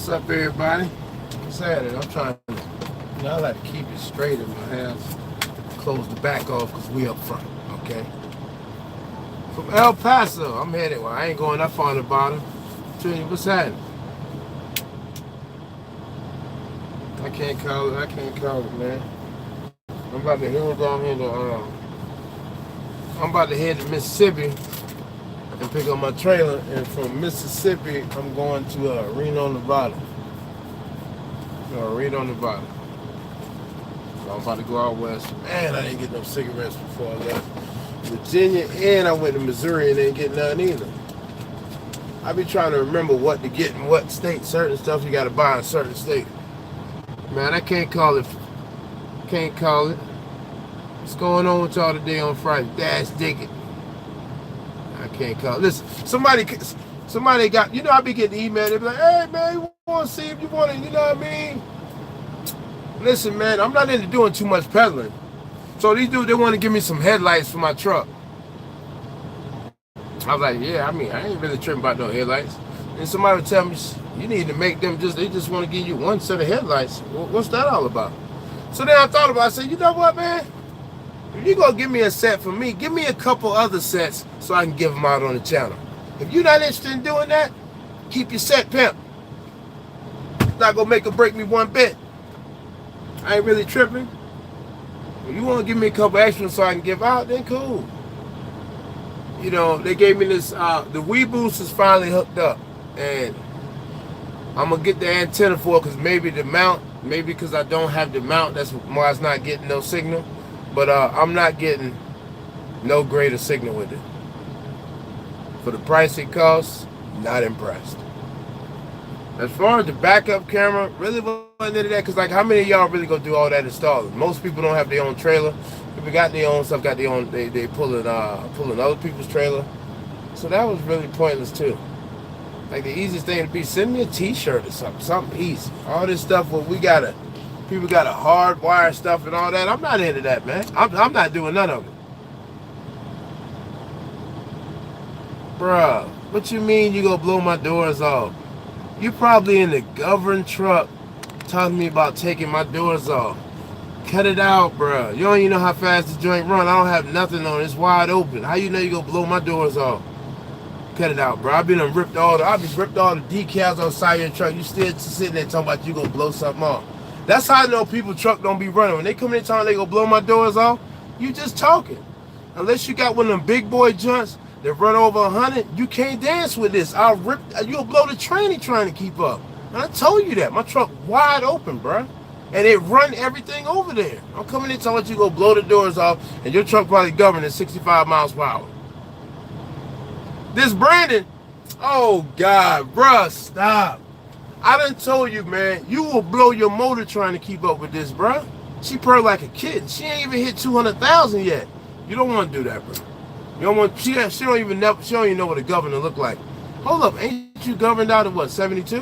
What's up, everybody? What's happening? I'm trying to, I like to keep it straight in my house. Close the back off because we up front, okay? From El Paso, I'm headed. Well, I ain't going that far on the bottom. Trinity, what's happening? I can't call it, man. I'm about to head down here to, I'm about to head to Mississippi and pick up my trailer. And from Mississippi, I'm going to Reno, Nevada. Reno, Nevada. So I'm about to go out west. Man, I didn't get no cigarettes before I left Virginia, and I went to Missouri and didn't get none either. I be trying to remember what to get in what state. Certain stuff you got to buy in certain state. Man, I can't call it. Can't call it. What's going on with y'all today on Friday? Dash dig it. I can't call it. Listen, somebody got, I be getting email. They be like, hey, man, you want to see if you want to, you know what I mean? Listen, man, I'm not into doing too much peddling. So these dudes, they want to give me some headlights for my truck. I was like, yeah, I ain't really tripping about no headlights. And somebody would tell me, you need to make them they just want to give you one set of headlights. Well, what's that all about? So then I thought about it. I said, you know what, man? If you're going to give me a set for me, give me a couple other sets so I can give them out on the channel. If you're not interested in doing that, keep your set pimp. It's not going to make or break me one bit. I ain't really tripping. If you want to give me a couple extras so I can give out, then cool. They gave me this, the Wii Boost is finally hooked up. And I'm going to get the antenna for it because maybe the mount, maybe because I don't have the mount, that's why it's not getting no signal. But I'm not getting no greater signal with it. For the price it costs, not impressed. As far as the backup camera, really wasn't into that because, like, how many of y'all really gonna do all that installing? Most people don't have their own trailer. People got their own stuff, got their own. They pulling other people's trailer. So that was really pointless too. Like the easiest thing to be, send me a T-shirt or something easy. All this stuff where people got a hardwire stuff and all that. I'm not into that, man. I'm not doing none of it. Bruh, what you mean you gonna blow my doors off? You probably in the governed truck talking to me about taking my doors off. Cut it out, bruh. You don't even know how fast the joint run. I don't have nothing on it. It's wide open. How you know you gonna blow my doors off? Cut it out, bro. I've been ripped all the decals on the side of your truck. You still sitting there talking about you gonna blow something off. That's how I know people's truck don't be running. When they come in telling they gonna blow my doors off, you just talking. Unless you got one of them big boy joints that run over 100, you can't dance with this. You'll blow the tranny trying to keep up. And I told you that. My truck wide open, bro. And it run everything over there. I'm coming in telling you go blow the doors off, and your truck probably governed at 65 miles per hour. This Brandon, oh God, bruh, stop. I done told you, man, you will blow your motor trying to keep up with this, bruh. She purred like a kitten. She ain't even hit 200,000 yet. You don't want to do that, bro. You don't want. She don't even know what a governor look like. Hold up, ain't you governed out of what, 72?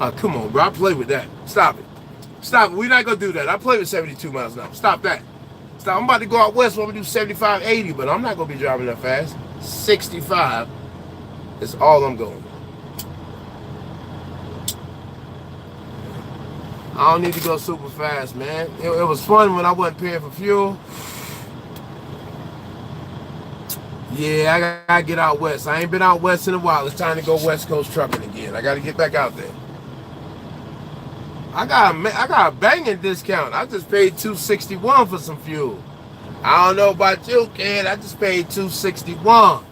Oh, come on, bro. I play with that. Stop it. Stop it. We're not gonna do that. I play with 72 miles an hour. Stop that. Stop. I'm about to go out west. I'm gonna do 75, 80, but I'm not gonna be driving that fast. 65 is all I'm going. I don't need to go super fast, man. It was fun when I wasn't paying for fuel. Yeah, I gotta get out west. I ain't been out west in a while. It's time to go West Coast trucking again. I gotta get back out there. I got a banging discount. I just paid $261 for some fuel. I don't know about you, kid. I just paid $261.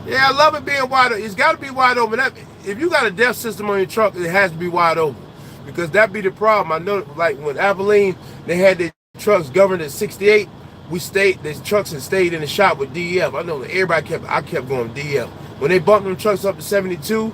Yeah, I love it being wide open. It's got to be wide open. If you got a DEF system on your truck, it has to be wide open. Because that be the problem. I know, like when Abilene, they had their trucks governed at 68. The trucks had stayed in the shop with DEF. I know that I kept going DEF. When they bumped them trucks up to 72,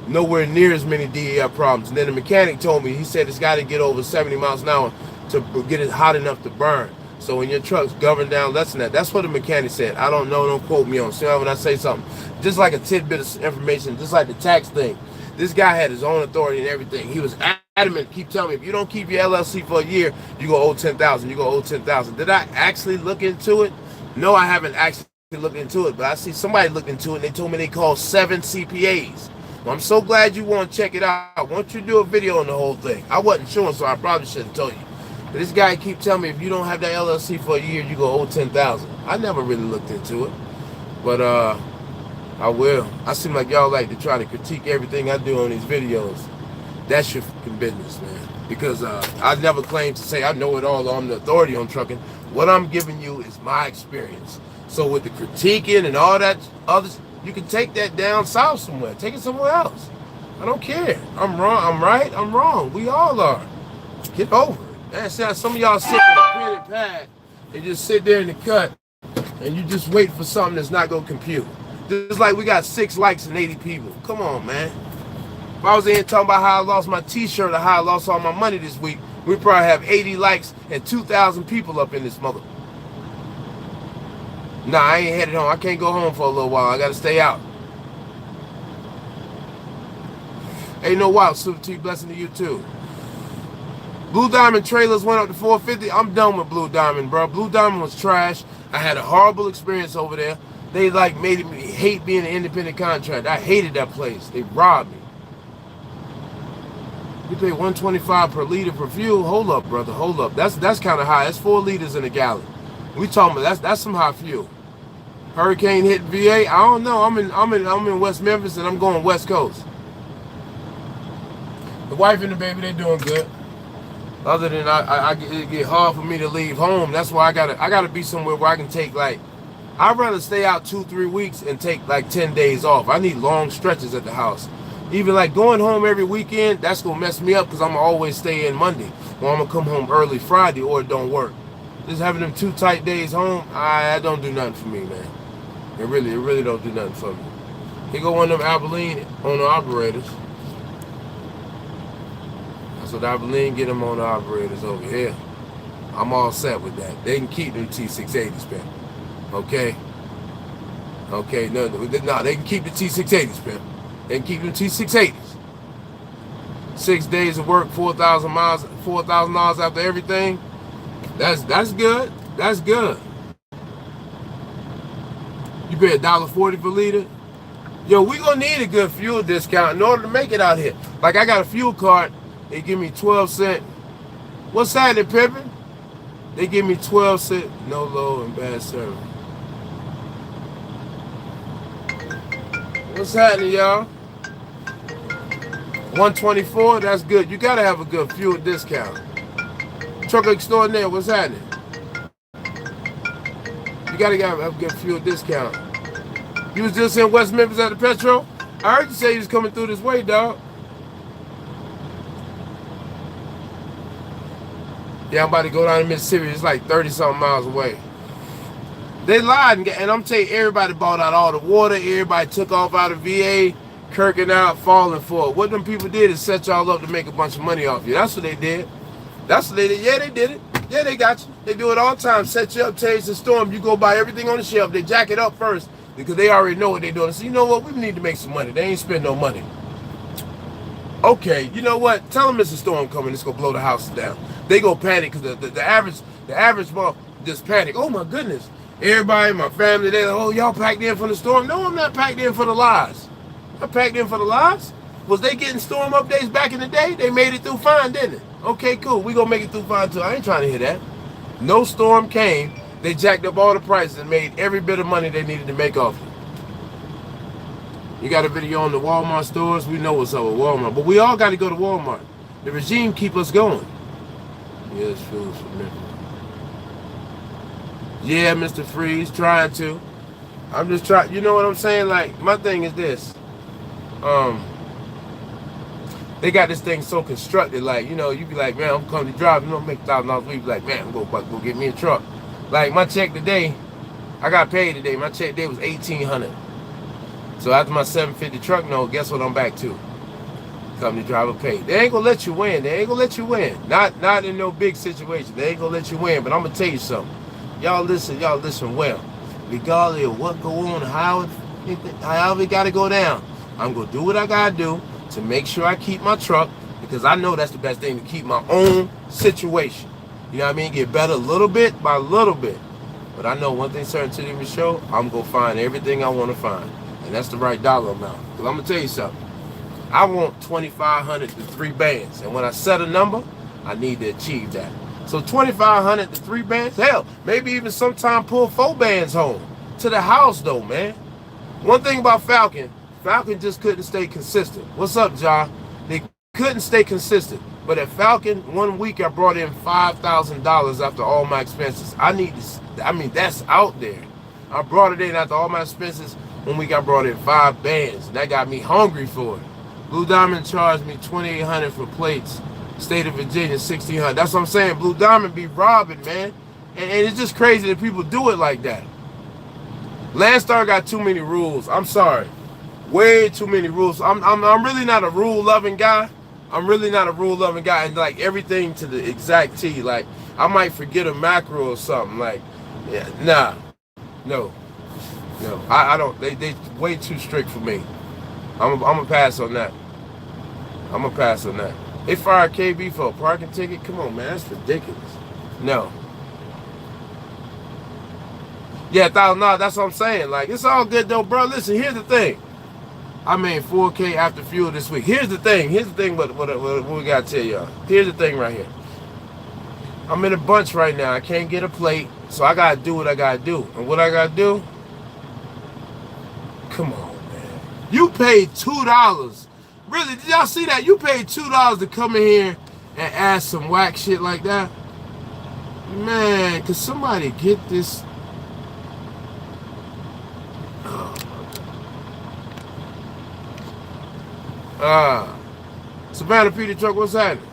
nowhere near as many DEF problems. And then the mechanic told me, he said it's got to get over 70 miles an hour to get it hot enough to burn. So when your truck's governed down less than that, that's what the mechanic said. I don't know, don't quote me on. See when I say something, just like a tidbit of information, just like the tax thing. This guy had his own authority and everything. He was adamant, keep telling me, if you don't keep your LLC for a year, you go owe 10,000. You go owe 10,000. Did I actually look into it? No, I haven't actually looked into it, but I see somebody looked into it and they told me they called 7 CPAs. Well, I'm so glad you want to check it out. I want you to do a video on the whole thing. I wasn't sure, so I probably shouldn't have told you. But this guy keep telling me if you don't have that LLC for a year, you go owe $10,000. I never really looked into it, but I will. I seem like y'all like to try to critique everything I do on these videos. That's your fucking business, man. Because I never claim to say I know it all or I'm the authority on trucking. What I'm giving you is my experience. So with the critiquing and all that others, you can take that down south somewhere. Take it somewhere else. I don't care. I'm wrong. I'm right. I'm wrong. We all are. Get over it. Man, see how some of y'all sit with a pen and pad and just sit there in the cut and you just wait for something that's not going to compute. Just like we got 6 likes and 80 people. Come on, man. If I was in here talking about how I lost my t-shirt or how I lost all my money this week, we'd probably have 80 likes and 2,000 people up in this mother. Nah, I ain't headed home. I can't go home for a little while. I got to stay out. Ain't no wild. Super T, blessing to you too. Blue Diamond trailers went up to $450. I'm done with Blue Diamond, bro. Blue Diamond was trash. I had a horrible experience over there. They like made me hate being an independent contractor. I hated that place. They robbed me. You pay $125 per liter for fuel. Hold up, brother. Hold up. That's kind of high. That's 4 liters in a gallon. We talking about that's some high fuel. Hurricane hit VA. I don't know. I'm in West Memphis and I'm going West Coast. The wife and the baby, they doing good. Other than it get hard for me to leave home. That's why I gotta be somewhere where I can take like. I'd rather stay out 2-3 weeks and take like 10 days off. I need long stretches at the house. Even like going home every weekend, that's gonna mess me up because I'm gonna always stay in Monday. Or I'm gonna come home early Friday or it don't work. Just having them 2 tight days home, I don't do nothing for me, man. It really don't do nothing for me. Here go one of them Abilene owner operators. That's what Abilene get them owner operators over here. I'm all set with that. They can keep them T680s, man. Okay? Okay, no, they can keep the T680s, man. They can keep them T680s. 6 days of work, 4,000 miles, $4,000 after everything. That's good. That's good. You pay $1.40 per liter. Yo, we gonna need a good fuel discount in order to make it out here. Like I got a fuel card, they give me 12 cents. What's happening, Pippin? They give me 12 cents, no low and bad service. What's happening, y'all? 124, that's good. You gotta have a good fuel discount. Truck extraordinaire, what's happening? You gotta have a good fuel discount. You was just in West Memphis at the Petro? I heard you say you was coming through this way, dog. Yeah, I'm about to go down to Mississippi. It's like 30-something miles away. They lied, and I'm telling you, everybody bought out all the water. Everybody took off out of VA, kirking out, falling for it. What them people did is set y'all up to make a bunch of money off you. That's what they did. That's what they did. Yeah, they did it. Yeah, they got you. They do it all the time. Set you up, tell you it's a storm. You go buy everything on the shelf. They jack it up first because they already know what they're doing. So you know what? We need to make some money. They ain't spend no money. Okay, you know what? Tell them it's a storm coming. It's gonna blow the houses down. They go panic because the average mom just panic. Oh my goodness! Everybody, my family, they're like, oh, y'all packed in for the storm. No, I'm not packed in for the lies. I'm packed in for the lies. Was they getting storm updates back in the day? They made it through fine, didn't it? Okay, cool. We gonna make it through fine too. I ain't trying to hear that. No storm came. They jacked up all the prices and made every bit of money they needed to make off it. You got a video on the Walmart stores. We know what's up with Walmart, but we all got to go to Walmart. The regime keep us going. Yes, food for me. Yeah, Mr. Freeze, trying to. I'm just trying. You know what I'm saying? Like my thing is this. They got this thing so constructed. Like you know, you be like, man, I'm coming to drive. You know, make $1,000 a week. Like, man, I'm gonna go get me a truck. Like my check today, I got paid today. My check today was $1,800. So after my $750 truck note, guess what I'm back to? Company driver paid. They ain't gonna let you win. They ain't gonna let you win. Not in no big situation. They ain't gonna let you win. But I'm gonna tell you something. Y'all listen well. Regardless of what go on, however it gotta go down, I'm gonna do what I gotta do to make sure I keep my truck because I know that's the best thing to keep my own situation. You know what I mean? Get better little bit by little bit. But I know one thing certain to the show, I'm gonna find everything I wanna find. And that's the right dollar amount. Because I'm going to tell you something. I want 2,500 to 3 bands. And when I set a number, I need to achieve that. So 2,500 to 3 bands, hell, maybe even sometime pull 4 bands home to the house though, man. One thing about Falcon just couldn't stay consistent. What's up, John? They couldn't stay consistent. But at Falcon, 1 week I brought in $5,000 after all my expenses. That's out there. I brought it in after all my expenses. 1 week I brought in 5 bands. And that got me hungry for it. Blue Diamond charged me $2,800 for plates. State of Virginia, $1,600. That's what I'm saying. Blue Diamond be robbing, man. And it's just crazy that people do it like that. Landstar got too many rules. I'm sorry. Way too many rules. I'm really not a rule-loving guy. I'm really not a rule-loving guy. And like everything to the exact T. Like I might forget a macro or something. Like, yeah, nah. No. I don't. They way too strict for me. I'm gonna pass on that. I'm gonna pass on that. They fired KB for a parking ticket? Come on, man. That's ridiculous. No. Yeah, $1,000. That's what I'm saying. Like, it's all good, though, bro. Listen, here's the thing. I made $4K after fuel this week. Here's the thing. What we got to tell y'all. Here's the thing right here. I'm in a bunch right now. I can't get a plate, so I got to do what I got to do. And what I got to do? Come on, man. You paid $2. Really, did y'all see that? You paid $2 to come in here and ask some whack shit like that? Man, could somebody get this? Savannah Peter Truck, what's happening?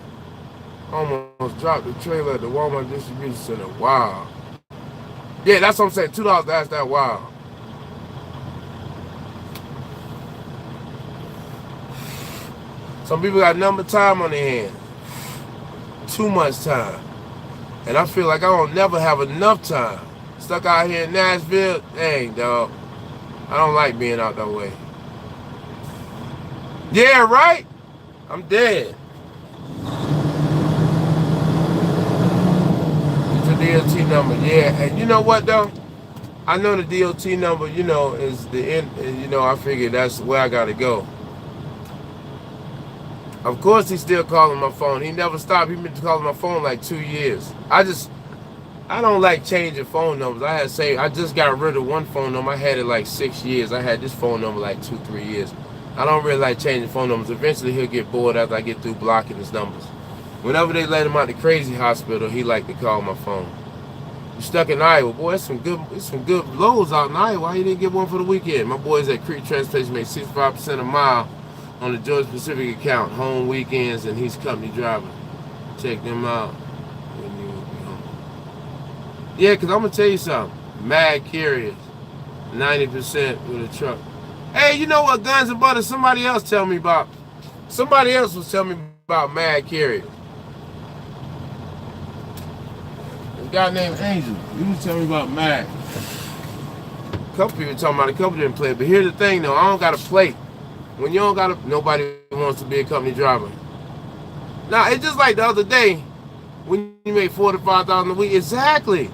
Almost dropped the trailer at the Walmart distribution center. Wow. Yeah, that's what I'm saying. $2 to ask that. Wow. Some people got number time on their hands. Too much time. And I feel like I don't never have enough time. Stuck out here in Nashville, dang, dog. I don't like being out that way. Yeah, right? I'm dead. It's a DOT number, yeah. And you know what, though? I know the DOT number, you know, is the end. You know, I figured that's where I got to go. Of course, he's still calling my phone. He never stopped. He's been calling my phone like 2 years. I don't like changing phone numbers. I just got rid of one phone number. I had it like 6 years. I had this phone number like 2-3 years. I don't really like changing phone numbers. Eventually, he'll get bored after I get through blocking his numbers. Whenever they let him out the crazy hospital, he like to call my phone. You stuck in Iowa, boy? It's some good loads out in Iowa. Why you didn't get one for the weekend? My boys at Creek Transportation make 65% a mile on the Georgia Pacific account, home weekends, and he's company driver. Check them out when you be home. Yeah, because I'm going to tell you something. Mad carriers, 90% with a truck. Hey, you know what, Guns and Butter, somebody else was telling me about mad carriers. A guy named Angel, he was telling me about mad. A couple people talking about a couple didn't play, but here's the thing though, I don't got a plate. When you don't got a, nobody wants to be a company driver. Now, it's just like the other day, when you make $4,000 to $5,000 a week, exactly,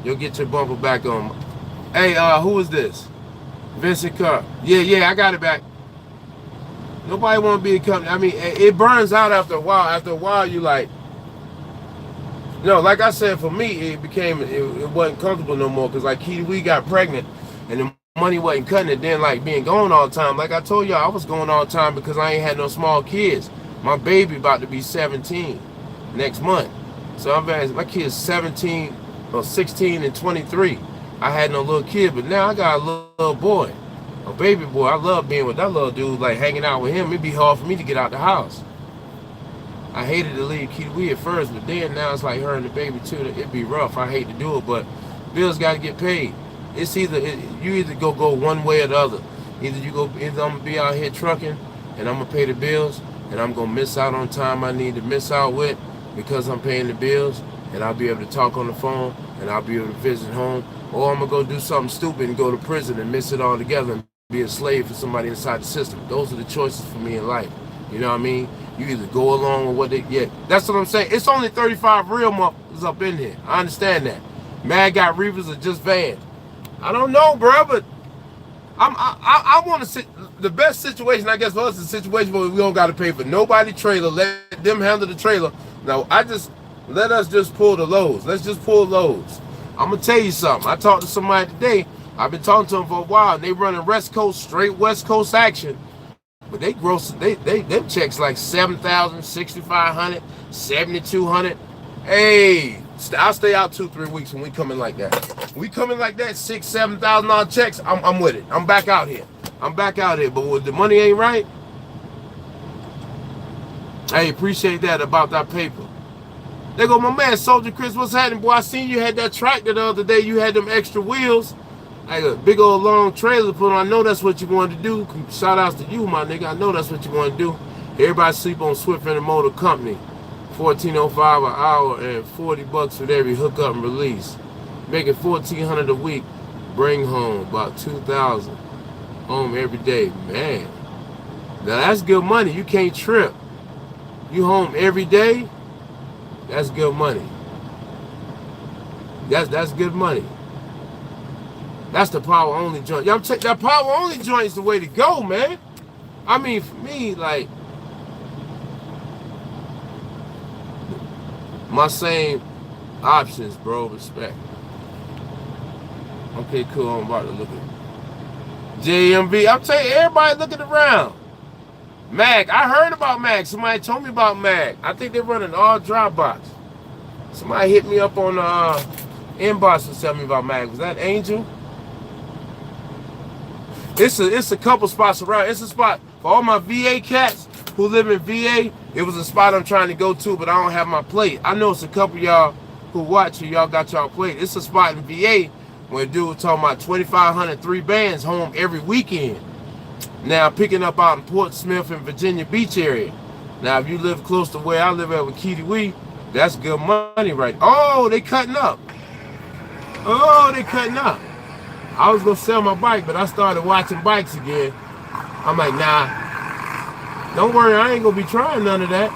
you'll get your bumper back on. Hey, who is this? Vincent Cup. Yeah, I got it back. Nobody want to be a company. I mean, it burns out after a while. After a while, you like, you know, like I said, for me, it wasn't comfortable no more because like we got pregnant and the money wasn't cutting it. Then like being gone all the time. Like I told y'all, I was going all the time because I ain't had no small kids. My baby about to be 17 next month. So my kid's 17 or 16 and 23. I had no little kid, but now I got a little boy, a baby boy. I love being with that little dude, like hanging out with him. It'd be hard for me to get out the house. I hated to leave Kiwi at first, but then now it's like her and the baby too. It'd be rough. I hate to do it, but bills got to get paid. It's you either go one way or the other. Either I'm gonna be out here trucking and I'm gonna pay the bills, and I'm gonna miss out on time I need to miss out with because I'm paying the bills, and I'll be able to talk on the phone and I'll be able to visit home. Or I'm going to go do something stupid and go to prison and miss it all together and be a slave for somebody inside the system. Those are the choices for me in life. You know what I mean? You either go along with what they get. That's what I'm saying. It's only 35 real motherfuckers up in here. I understand that. Mad Guy Reavers are just vans. I don't know, bro, but I want to sit. The best situation, I guess, for us is a situation where we don't got to pay for nobody trailer. Let them handle the trailer. Now, let us just pull the loads. Let's just pull loads. I'm gonna tell you something. I talked to somebody today. I've been talking to them for a while. They running West Coast, straight West Coast action. But they gross, them checks like 7,000, 6,500, 7,200. Hey, I'll stay out 2-3 weeks when we come in like that. When we come in like that, $6,000-7,000 checks, I'm with it. I'm back out here. But when the money ain't right, hey, appreciate that about that paper. They go, my man, Soldier Chris, what's happening, boy? I seen you had that tractor the other day. You had them extra wheels. Like a big old long trailer put on. I know that's what you wanted to do. Shout outs to you, my nigga. I know that's what you want to do. Everybody sleep on Swift Intermodal Company. $14.05 an hour and $40 for every hookup and release. Making $1,400 a week. Bring home about $2,000 home every day. Man, now that's good money. You can't trip. You home every day. That's good money. That's good money. That's the power only joint. Y'all check that power only joint is the way to go, man. I mean, for me, like, my same options, bro. Respect. Okay, cool. I'm about to look at JMV. I'm telling you, everybody looking around. Mag. I heard about Mag. Somebody told me about Mag. I think they're running all Dropbox. Somebody hit me up on the inbox and tell me about Mag. Was that Angel? It's a couple spots around. It's a spot for all my VA cats who live in VA. It was a spot I'm trying to go to, but I don't have my plate. I know it's a couple of y'all who watch it. Y'all got y'all plate. It's a spot in VA where a dude was talking about 2,500, 3 bands home every weekend. Now picking up out in Portsmouth and Virginia Beach area. Now if you live close to where I live at with Kitty Wee, that's good money right. Oh, they cutting up. Oh, they cutting up. I was gonna sell my bike, but I started watching bikes again. I'm like, nah, don't worry, I ain't gonna be trying none of that.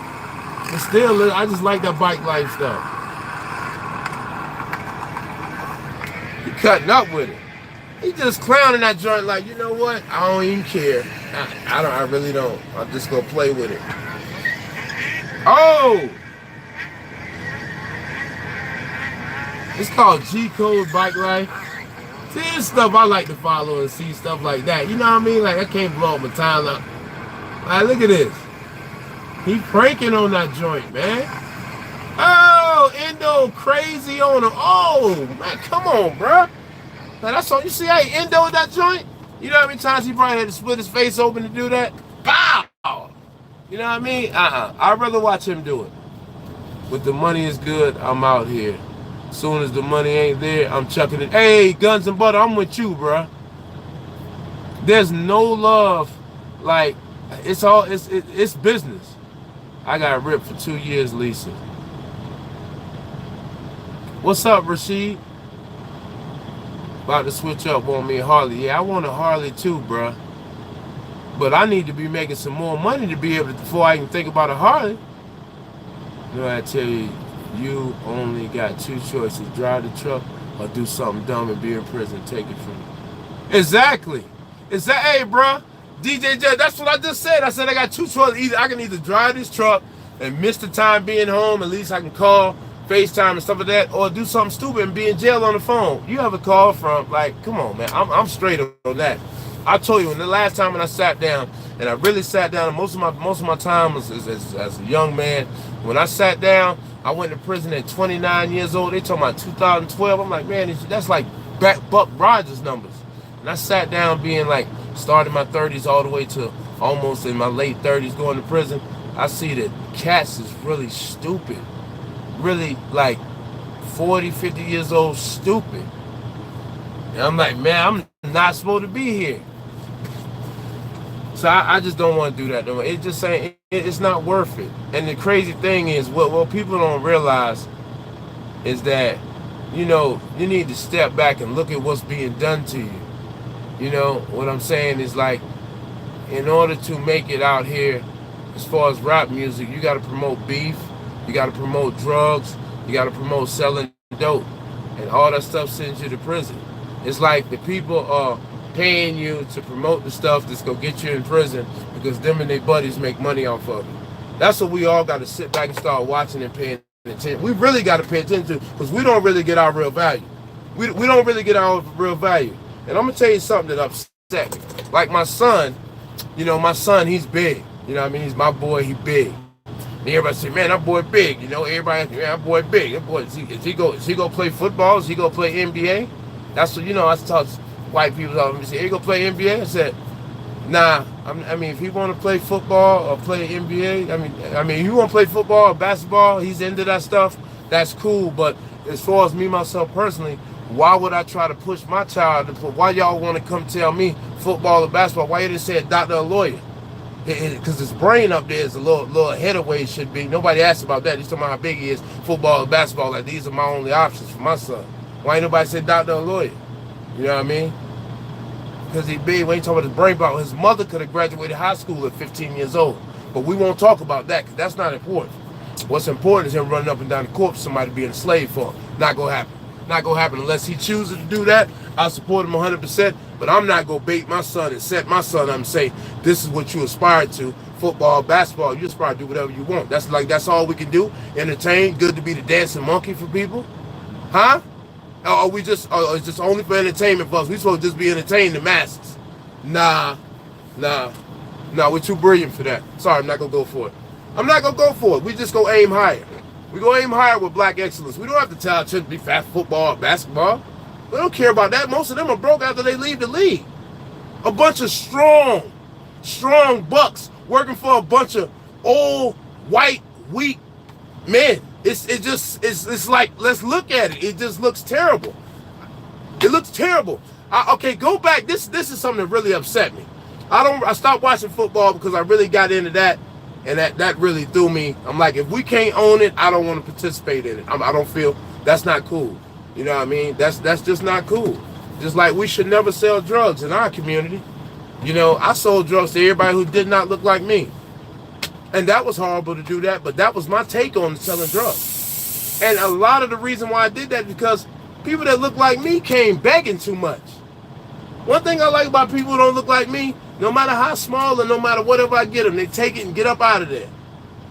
But still, I just like that bike lifestyle. He cutting up with it. He just clowning that joint like, you know what? I don't even care. I really don't. I'm just gonna play with it. Oh! It's called G-Code Bike Life. See, this stuff I like to follow and see stuff like that. You know what I mean? Like, I can't blow up my time up. Like, look at this. He pranking on that joint, man. Oh, Endo crazy on him. Oh, man, come on, bro. Now, that's all. You see how he Endo'd that joint? You know how many times he probably had to split his face open to do that? Pow! You know what I mean? I'd rather watch him do it. But the money is good, I'm out here. Soon as the money ain't there, I'm chucking it. Hey, Guns and Butter, I'm with you, bro. There's no love. Like, it's business. I got ripped for 2 years, Lisa. What's up, Rashid? About to switch up on me, Harley. Yeah, I want a Harley too, bro. But I need to be making some more money to be able to, before I can think about a Harley. You know, I tell you, you only got 2 choices: drive the truck or do something dumb and be in prison. Take it from me. Exactly. Hey, bro, DJ J, that's what I just said. I said I got 2 choices. I can either drive this truck and miss the time being home. At least I can call, FaceTime and stuff like that, or do something stupid and be in jail on the phone. You have a call from, like, come on, man. I'm straight on that. I told you, when the last time when I sat down, and I really sat down, most of my time was as a young man. When I sat down, I went to prison at 29 years old. They talking about 2012. I'm like, man, that's like Buck Rogers numbers. And I sat down being like, started my 30s all the way to almost in my late 30s going to prison. I see that cats is really stupid. Really like 40, 50 years old stupid. And I'm like, man, I'm not supposed to be here. So I just don't want to do that no more. It just saying it's not worth it. And the crazy thing is, what people don't realize is that, you know, you need to step back and look at what's being done to you. You know, what I'm saying is, like, in order to make it out here, as far as rap music, you got to promote beef, you got to promote drugs, you got to promote selling dope, and all that stuff sends you to prison. It's like the people paying you to promote the stuff that's gonna get you in prison because them and their buddies make money off of it. That's what we all got to sit back and start watching and paying attention. We really got to pay attention to, because we don't really get our real value. We don't really get our real value. And I'm gonna tell you something that upset me. Like my son, you know, my son, he's big. You know what I mean? He's my boy, he big. And everybody say, man, that boy big. You know, everybody, man, that boy big. That boy, is he go play football? Is he go play NBA? That's what, you know, I talk to white people all the time. He go play NBA? I said, nah. I mean, if he want to play football or play NBA, I mean, if you want to play football or basketball, he's into that stuff. That's cool. But as far as me myself personally, why would I try to push my child to put? Why y'all want to come tell me football or basketball? Why you didn't say a doctor or lawyer? Because his brain up there is a little ahead of where it should be. Nobody asked about that. He's talking about how big he is, football or basketball. Like, these are my only options for my son. Why ain't nobody said doctor or lawyer? You know what I mean? Because he big. We ain't talking about his brain power. His mother could have graduated high school at 15 years old. But we won't talk about that because that's not important. What's important is him running up and down the court for somebody being a slave for him. Not going to happen. Not going to happen unless he chooses to do that. I support him 100%. But I'm not going to bait my son and set my son up and say, this is what you aspire to. Football, basketball, you aspire to do whatever you want. That's all we can do. Entertain. Good to be the dancing monkey for people. Huh? Or it's just only for entertainment for us? We supposed to just be entertaining the masses? Nah, we're too brilliant for that. Sorry, I'm not gonna go for it. I'm not gonna go for it. We just go aim higher. We go aim higher with black excellence. We don't have to tell our children to be fat football or basketball. We don't care about that. Most of them are broke after they leave the league. A bunch of strong bucks working for a bunch of old, white, weak men. It's like, let's look at it. It just looks terrible. It looks terrible. Okay, go back. This is something that really upset me. I stopped watching football because I really got into that, and that really threw me. I'm like, if we can't own it, I don't want to participate in it. I don't feel that's not cool. You know what I mean? That's just not cool. Just like we should never sell drugs in our community. You know, I sold drugs to everybody who did not look like me. And that was horrible to do that, but that was my take on selling drugs. And a lot of the reason why I did that is because people that look like me came begging too much. One thing I like about people who don't look like me, no matter how small or no matter whatever I get them, they take it and get up out of there.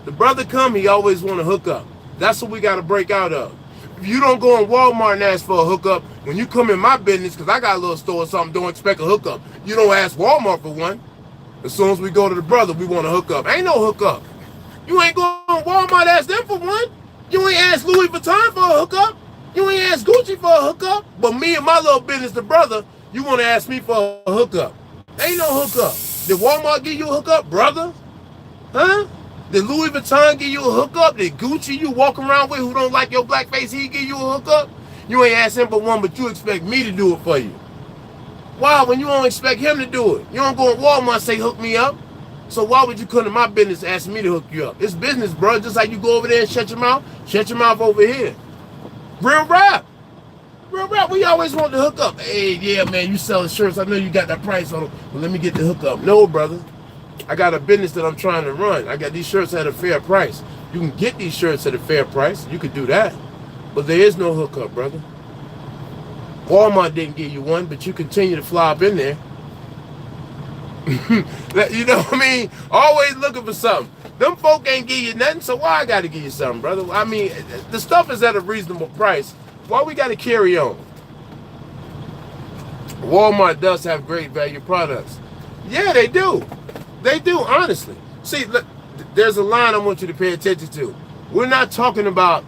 The brother come, he always want to hook up. That's what we got to break out of. If you don't go in Walmart and ask for a hookup, when you come in my business, because I got a little store or something, don't expect a hookup. You don't ask Walmart for one. As soon as we go to the brother, we want to hook up. Ain't no hookup. You ain't going to Walmart to ask them for one. You ain't ask Louis Vuitton for a hookup. You ain't ask Gucci for a hookup. But me and my little business, the brother, you want to ask me for a hookup. Ain't no hookup. Did Walmart give you a hookup, brother? Huh? Did Louis Vuitton give you a hookup? Did Gucci you walk around with who don't like your black face, he give you a hookup? You ain't ask him for one, but you expect me to do it for you. Why? When you don't expect him to do it. You don't go to Walmart and say, hook me up. So why would you come to my business and ask me to hook you up? It's business, bro. Just like you go over there and shut your mouth over here. Real rap. Real rap. We always want to hook up. Hey, yeah, man, you selling shirts. I know you got that price on them, but let me get the hookup. No, brother. I got a business that I'm trying to run. I got these shirts at a fair price. You can get these shirts at a fair price. You could do that. But there is no hookup, brother. Walmart didn't give you one, but you continue to fly up in there. You know what I mean? Always looking for something. Them folk ain't give you nothing, so why I got to give you something, brother? I mean, the stuff is at a reasonable price. Why we got to carry on? Walmart does have great value products. Yeah, they do. They do, honestly. See, look, there's a line I want you to pay attention to. We're not talking about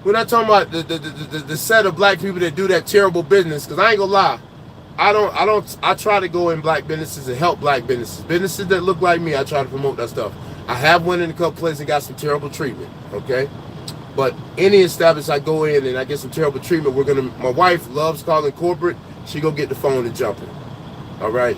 the set of black people that do that terrible business, because I ain't gonna lie. I try to go in black businesses and help black businesses. Businesses that look like me, I try to promote that stuff. I have went in a couple places and got some terrible treatment, okay? But any establishment I go in and I get some terrible treatment, my wife loves calling corporate. She go get the phone and jumping, all right?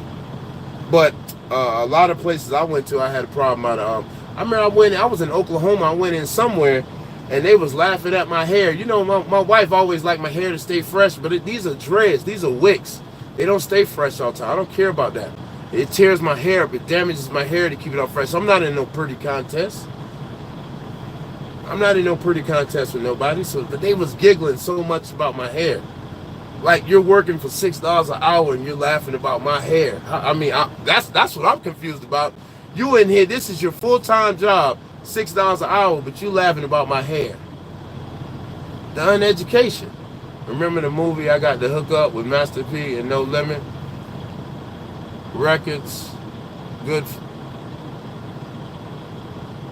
But a lot of places I went to, I had a problem. I remember I was in Oklahoma. I went in somewhere, and they was laughing at my hair. You know, my wife always liked my hair to stay fresh, but these are dreads. These are wicks. They don't stay fresh all the time. I don't care about that. It tears my hair up. It damages my hair to keep it all fresh. So I'm not in no pretty contest. I'm not in no pretty contest with nobody. But they was giggling so much about my hair. Like you're working for $6 an hour and you're laughing about my hair. I mean, that's what I'm confused about. You in here, this is your full-time job, $6 an hour, but you laughing about my hair. The uneducation. Remember the movie I got to hook up with Master P and No Limit? Records, good.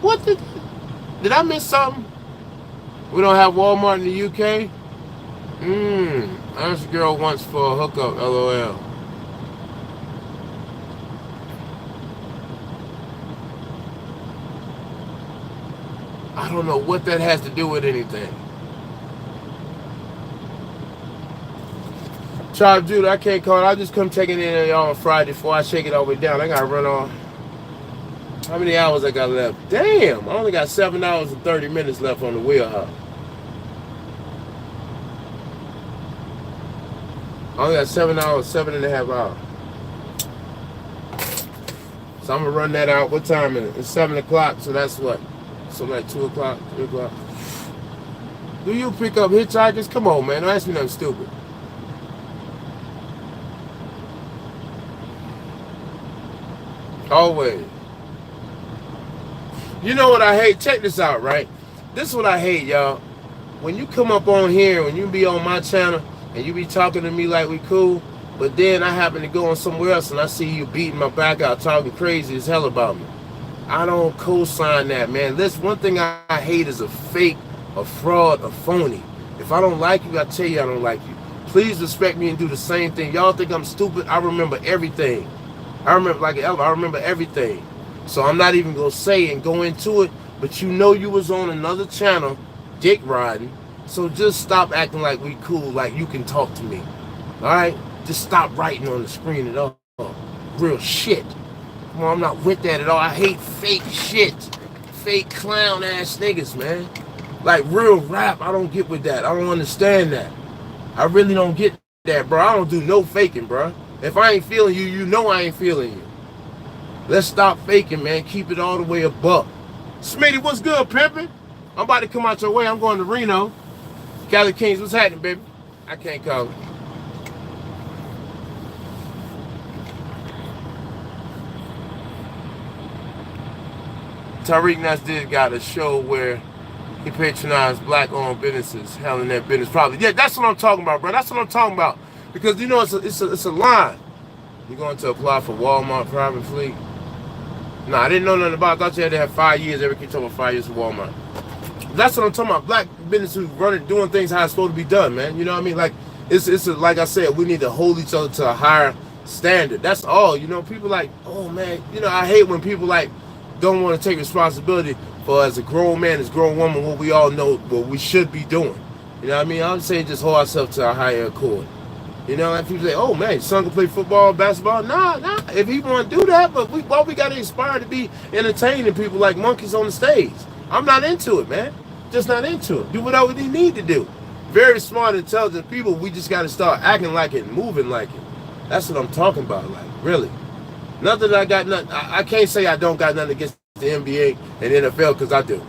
What did I miss something? We don't have Walmart in the UK? Ask a girl once for a hookup, LOL. I don't know what that has to do with anything. Child Judah, I can't call it. I'll just come check it in on Friday before I shake it all the way down. I gotta run on. How many hours I got left? Damn, I only got 7 hours and 30 minutes left on the wheelhouse. I only got 7 hours, 7.5 hours. So I'm gonna run that out. What time is it? It's 7 o'clock, so that's what? So like 2 o'clock, 3 o'clock. Do you pick up hitchhikers? Come on, man, don't ask me nothing stupid. Always. You know what I hate? Check this out, right? This is what I hate, y'all. When you come up on here, when you be on my channel, and you be talking to me like we cool, but then I happen to go on somewhere else and I see you beating my back out, talking crazy as hell about me. I don't co-sign that, man. Listen, one thing I hate is a fake, a fraud, a phony. If I don't like you, I tell you I don't like you. Please respect me and do the same thing. Y'all think I'm stupid? I remember everything. I remember everything. So I'm not even gonna say and go into it, but you know you was on another channel, dick riding. So just stop acting like we cool, like you can talk to me. Alright? Just stop writing on the screen at all. Real shit. Come on, I'm not with that at all. I hate fake shit. Fake clown ass niggas, man. Like real rap, I don't get with that. I don't understand that. I really don't get that, bro. I don't do no faking, bro. If I ain't feeling you, you know I ain't feeling you. Let's stop faking, man. Keep it all the way above. Smitty, what's good, pimpin'? I'm about to come out your way. I'm going to Reno. Cali Kings, what's happening, baby? I can't call it. Tariq Nasdir got a show where he patronized black-owned businesses, handling their business probably. Yeah, that's what I'm talking about, bro. That's what I'm talking about. Because, you know, it's a line. You're going to apply for Walmart private fleet? Nah, I didn't know nothing about it. I thought you had to have 5 years. Every kid talking about 5 years for Walmart. That's what I'm talking about. Black business who's running, doing things how it's supposed to be done, man. You know what I mean? Like, like I said, we need to hold each other to a higher standard. That's all. You know, people like, oh, man. You know, I hate when people, like, don't want to take responsibility for, as a grown man, as a grown woman, what we all know what we should be doing. You know what I mean? I'm saying just hold ourselves to a higher accord. You know, and people say, oh, man, your son can play football, basketball. Nah. If he want to do that, but we got to inspire to be entertaining people like monkeys on the stage. I'm not into it, man. Just not into it. Do whatever they need to do. Very smart, intelligent people. We just got to start acting like it and moving like it. That's what I'm talking about, like, really. Nothing I got nothing. I can't say I don't got nothing against the NBA and NFL, because I do.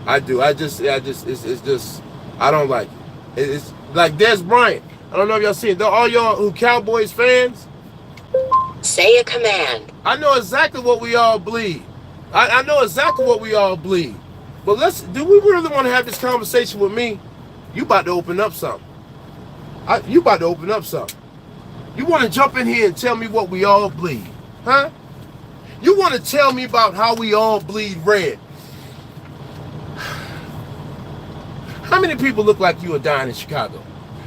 I just, it's just, I don't like it. It's like Des Bryant. I don't know if y'all seen it. All y'all who Cowboys fans? Say a command. I know exactly what we all bleed. I know exactly what we all bleed. But do we really want to have this conversation with me? You about to open up something. You about to open up something. You want to jump in here and tell me what we all bleed? Huh? You want to tell me about how we all bleed red? How many people look like you are dying in Chicago?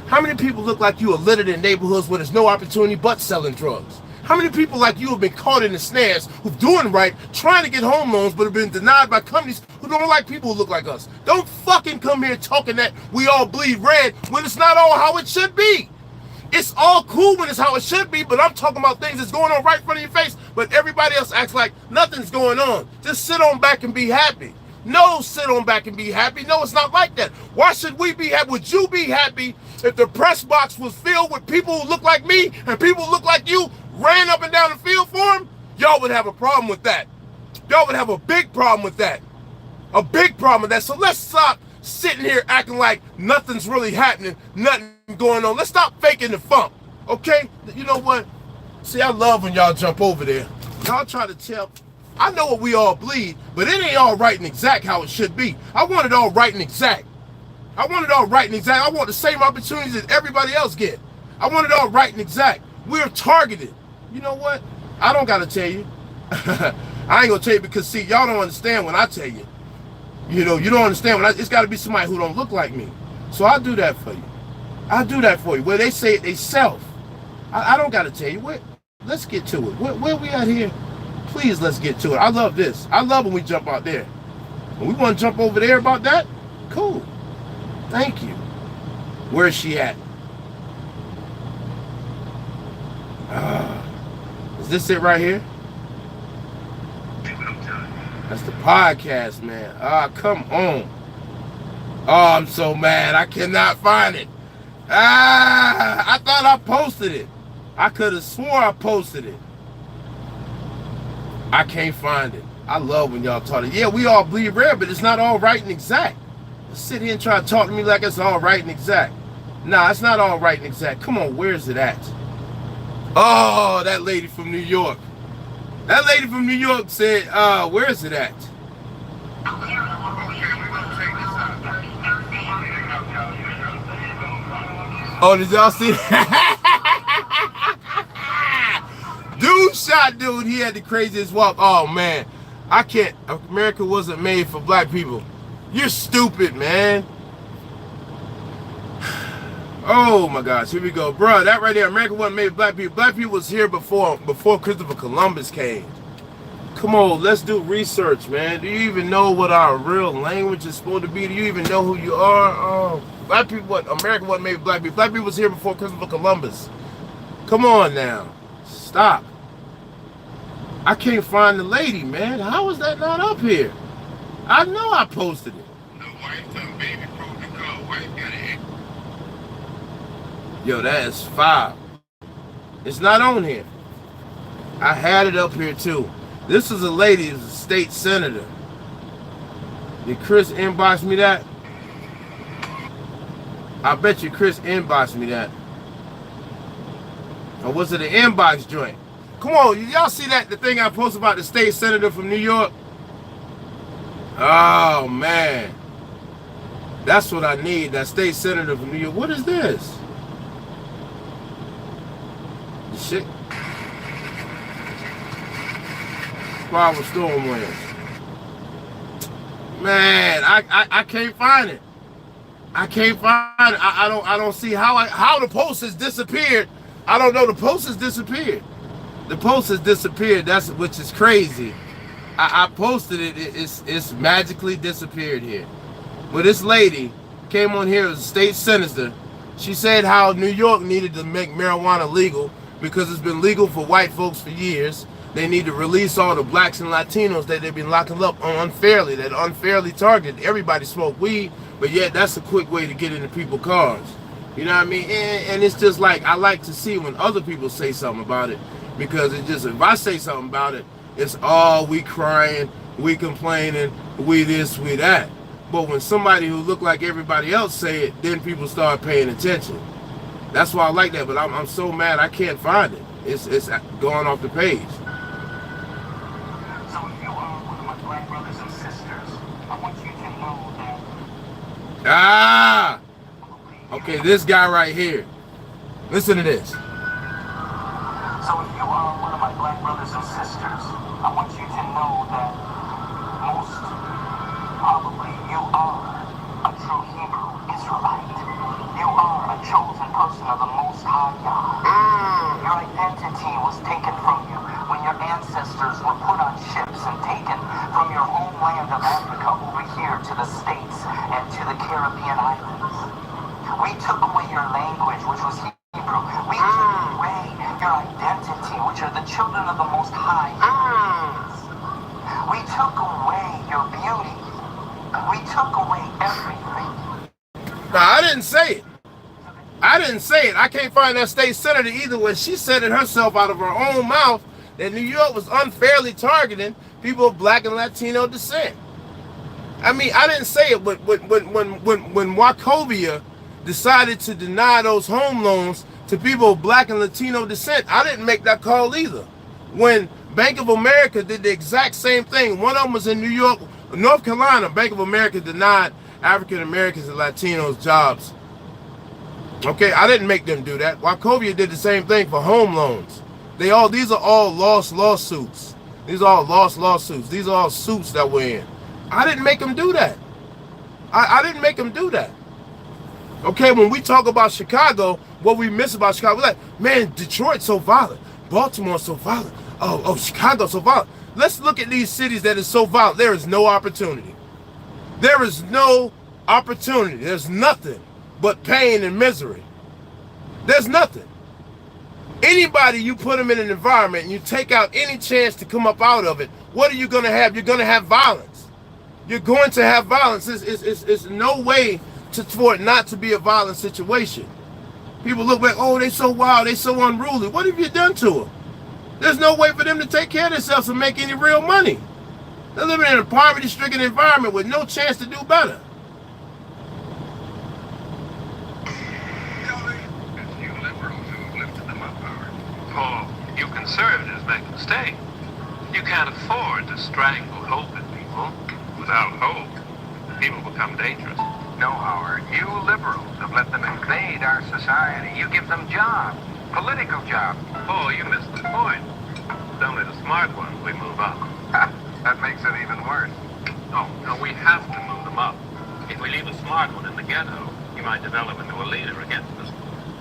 How many people look like you are littered in neighborhoods where there's no opportunity but selling drugs? How many people like you have been caught in the snares who's doing right, trying to get home loans, but have been denied by companies who don't like people who look like us? Don't fucking come here talking that we all bleed red when it's not all how it should be. It's all cool when it's how it should be, but I'm talking about things that's going on right in front of your face, but everybody else acts like nothing's going on. Just sit on back and be happy. No, sit on back and be happy. No, it's not like that. Why should we be happy? Would you be happy if the press box was filled with people who look like me and people who look like you ran up and down the field for him? Y'all would have a problem with that. Y'all would have a big problem with that. A big problem with that. So let's stop sitting here acting like nothing's really happening, nothing going on. Let's stop faking the funk, okay? You know what? See, I love when y'all jump over there. Y'all try to tell, I know what we all bleed, but it ain't all right and exact how it should be. I want it all right and exact. I want it all right and exact. I want the same opportunities that everybody else get. I want it all right and exact. We're targeted. You know what? I don't got to tell you. I ain't going to tell you because, see, y'all don't understand when I tell you. You know, you don't understand when it's got to be somebody who don't look like me. So I'll do that for you. I'll do that for you. Where they say it they self. I don't got to tell you. Let's get to it. Where we at here? Please, let's get to it. I love this. I love when we jump out there. When we want to jump over there about that, cool. Thank you. Where's she at? Is this it right here? That's the podcast, man. Come on. Oh, I'm so mad. I cannot find it. I thought I posted it. I could have swore I posted it. I can't find it. I love when y'all talk. Yeah, we all bleed red, but it's not all right and exact. Sit here and try to talk to me like it's all right and exact. Nah, it's not all right and exact. Come on, where's it at? Oh, that lady from New York. That lady from New York said, where is it at? Oh, did y'all see that? Dude shot dude. He had the craziest walk. Oh, man. I can't. America wasn't made for black people. You're stupid, man. Oh my gosh, here we go. Bruh, that right there, America wasn't made for black people. Black people was here before Christopher Columbus came. Come on, let's do research, man. Do you even know what our real language is supposed to be? Do you even know who you are? Oh, black people, America wasn't made for black people. Black people was here before Christopher Columbus. Come on now. Stop. I can't find the lady, man. How is that not up here? I know I posted it. The wife and baby protocol. Wife got it. Yo, that is foul. It's not on here. I had it up here too. This is a lady, who's a state senator. Did Chris inbox me that? I bet you Chris inboxed me that. Or was it an inbox joint? Come on, y'all see that? The thing I posted about the state senator from New York? Oh, man. That's what I need, that state senator from New York. What is this? Shit. Power storm winds. Man, I can't find it. I can't find it. I don't see how the post has disappeared. I don't know. The post has disappeared. The post has disappeared. Which is crazy. I posted it. It's magically disappeared here. But this lady came on here as a state senator. She said how New York needed to make marijuana legal because it's been legal for white folks for years. They need to release all the blacks and Latinos that they've been locking up unfairly, that unfairly targeted. Everybody smoke weed, but yet that's a quick way to get into people's cars. You know what I mean? And it's just like, I like to see when other people say something about it, because it just, if I say something about it, it's all we crying, we complaining, we this, we that. But when somebody who look like everybody else say it, then people start paying attention. That's why I like that, but I'm so mad I can't find it. It's going off the page. So if you are one of my black brothers and sisters, I want you to know that. Ah! Okay, this guy right here. Listen to this. So if you are one of my black brothers and sisters, I want you to know that most probably you are a true Hebrew Israelite. You are a chosen person of the Most High God. Your identity was taken from you when your ancestors were put on ships and taken from your homeland of Africa over here to the States and to the Caribbean islands. We took away your language, which was Hebrew. We took away your identity, which are the children of the Most High. We took away your beauty. We took away everything. No, I didn't say it. I didn't say it. I can't find that state senator either when she said it herself out of her own mouth that New York was unfairly targeting people of black and Latino descent. I mean, I didn't say it, but when Wachovia decided to deny those home loans to people of black and Latino descent, I didn't make that call either. When Bank of America did the exact same thing, one of them was in New York, North Carolina. Bank of America denied African Americans and Latinos jobs. Okay, I didn't make them do that. Wachovia did the same thing for home loans. These are all lost lawsuits. These are all lost lawsuits. These are all suits that we're in. I didn't make them do that. I didn't make them do that. Okay, when we talk about Chicago, what we miss about Chicago, we're like, man, Detroit's so violent. Baltimore's so violent. Oh, Chicago's so violent. Let's look at these cities that is so violent. There is no opportunity. There is no opportunity. There's nothing but pain and misery. There's nothing. Anybody, you put them in an environment and you take out any chance to come up out of it, what are you going to have? You're going to have violence. You're going to have violence. It's no way for it not to be a violent situation. People look back, oh, they so wild, they so unruly. What have you done to them? There's no way for them to take care of themselves and make any real money. They're living in a poverty-stricken environment with no chance to do better. It's you liberals who lifted them up, Howard. Oh, you conservatives make a mistake. You can't afford to strangle hope in people. Without hope, people become dangerous. No, Howard, you liberals have let them invade our society. You give them jobs, political jobs. Oh, you missed the point. It's only the smart ones we move up. That makes it even worse. No, we have to move them up. If we leave a smart one in the ghetto, he might develop into a leader against us.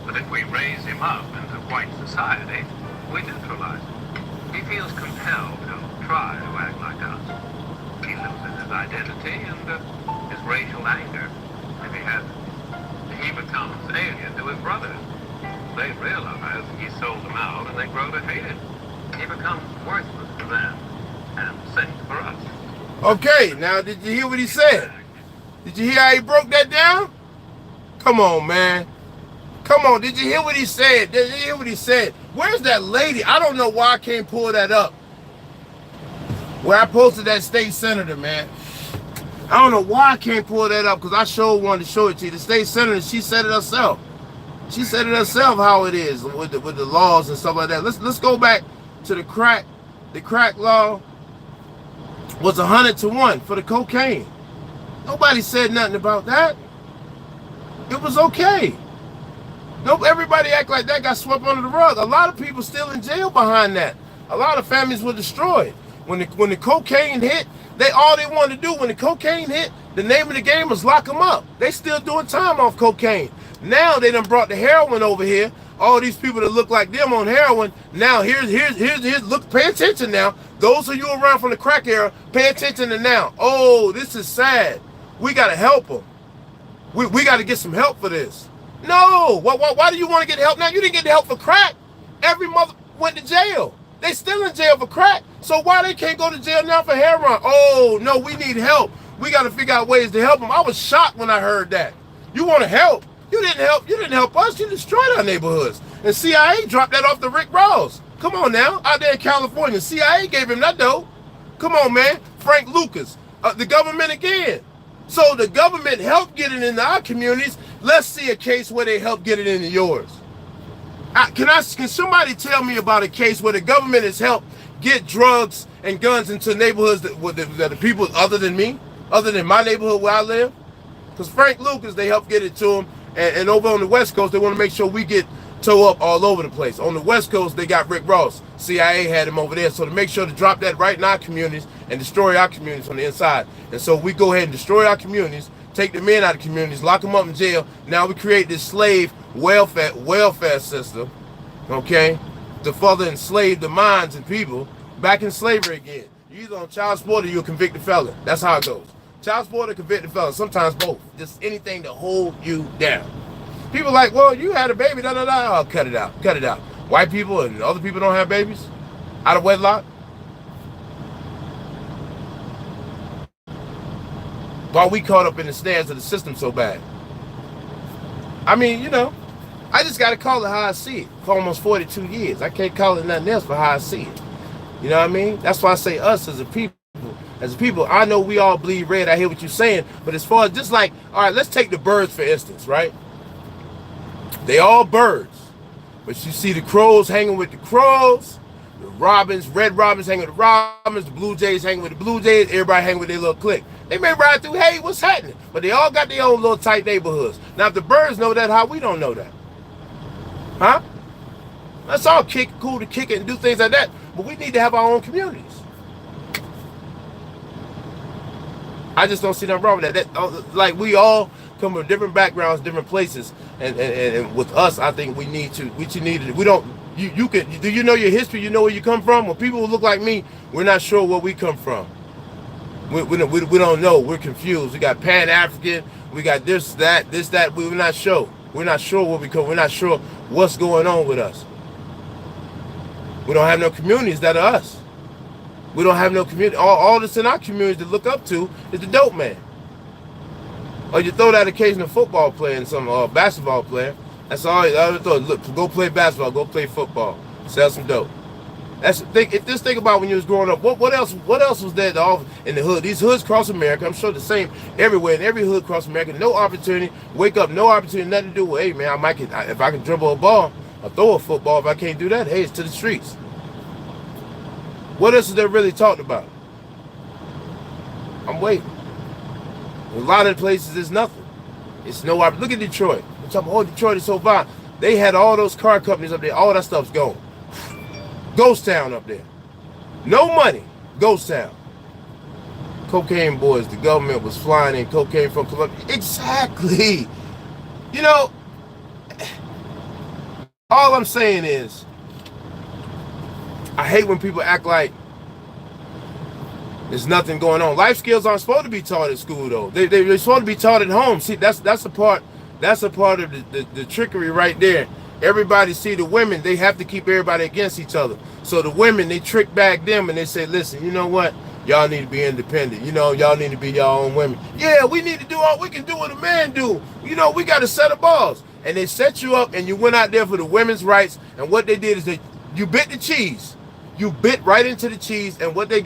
But if we raise him up into white society, we neutralize him. He feels compelled to try to act like us. He loses his identity and his racial anger. If he has it, he becomes alien to his brothers. They realize he sold them out and they grow to hate him. He becomes worthless to them and same for us. Okay, now did you hear what he said? Did you hear how he broke that down? Come on, man. Come on, did you hear what he said? Did you hear what he said? Where's that lady? I don't know why I can't pull that up. Where I posted that state senator, man. I don't know why I can't pull that up because I sure wanted to show it to you. The state senator, she said it herself. She said it herself how it is with the laws and stuff like that. Let's go back to the crack. The crack law was 100-1 for the cocaine. Nobody said nothing about that. It was okay. Nope, everybody act like that got swept under the rug. A lot of people still in jail behind that. A lot of families were destroyed. When the cocaine hit, all they wanted to do when the cocaine hit, the name of the game was lock them up. They still doing time off cocaine. Now they done brought the heroin over here. All these people that look like them on heroin. Now here's look, pay attention now. Those of you around from the crack era, pay attention to now. Oh, this is sad. We gotta help them. We gotta get some help for this. No, why do you want to get help now? You didn't get help for crack. Every mother went to jail. They still in jail for crack. So why they can't go to jail now for heroin? Oh, no, we need help. We got to figure out ways to help them. I was shocked when I heard that. You want to help? You didn't help. You didn't help us. You destroyed our neighborhoods. And CIA dropped that off to Rick Ross. Come on now. Out there in California, CIA gave him that dough. Come on, man. Frank Lucas. The government again. So the government helped get it into our communities. Let's see a case where they help get it into yours. Can somebody tell me about a case where the government has helped get drugs and guns into neighborhoods that the people other than me, other than my neighborhood where I live? Because Frank Lucas, they helped get it to him. And over on the West Coast, they want to make sure we get toe up all over the place. On the West Coast, they got Rick Ross. CIA had him over there. So to make sure to drop that right in our communities and destroy our communities from the inside. And so we go ahead and destroy our communities, take the men out of communities, lock them up in jail. Now we create this slave welfare system, okay, to further enslave the minds and people back in slavery again. You're either on child support or you're a convicted felon. That's how it goes. Child support or convicted felon, sometimes both. Just anything to hold you down. People like, well, you had a baby, Oh, cut it out, cut it out. White people and other people don't have babies out of wedlock. Why we caught up in the snares of the system so bad? I mean, you know, I just got to call it how I see it for almost 42 years. I can't call it nothing else for how I see it. You know what I mean? That's why I say us as a people As people, I know we all bleed red. I hear what you're saying. But as far as just like, all right, let's take the birds for instance, right? They all birds. But you see the crows hanging with the crows, the robins, red robins hanging with the robins, the blue jays hanging with the blue jays, everybody hanging with their little clique. They may ride through, hey, what's happening? But they all got their own little tight neighborhoods. Now, if the birds know that, how we don't know that? Huh? That's all cool to kick it and do things like that. But we need to have our own communities. I just don't see nothing wrong with that. Like, we all come from different backgrounds, different places. And with us, I think we need to, we don't, you can, do you know your history? You know where you come from? When people who look like me, we're not sure where we come from. We don't know. We're confused. We got Pan-African. We got this, that. We're not sure. We're not sure where we come. We're not sure what's going on with us. We don't have no communities that are us. We don't have no community. All that's in our community to look up to is the dope man. Or you throw that occasional football player and some basketball player. That's all I thought. Look, go play basketball. Go play football. Sell some dope. Just think about when you was growing up. What else was there in the hood? These hoods across America, I'm sure the same everywhere, in every hood across America. No opportunity. Wake up, no opportunity, nothing to do. Well, hey man, if I can dribble a ball or throw a football. If I can't do that, hey, it's to the streets. What else is there really talked about? I'm waiting. A lot of the places, there's nothing. It's no opportunity. Look at Detroit. I'm talking, oh, Detroit is so violent. They had all those car companies up there. All that stuff's gone. Ghost town up there. No money. Ghost town. Cocaine boys. The government was flying in cocaine from Colombia. Exactly. You know, all I'm saying is, I hate when people act like there's nothing going on. Life skills aren't supposed to be taught at school, though. They're supposed to be taught at home. See, that's a part of the trickery right there. Everybody, see, the women, they have to keep everybody against each other. So the women, they trick back them and they say, listen, you know what? Y'all need to be independent. You know, y'all need to be your own women. Yeah, we need to do all we can do what a man do. You know, we got a set of balls. And they set you up and you went out there for the women's rights. And what they did is you bit the cheese. You bit right into the cheese. And what they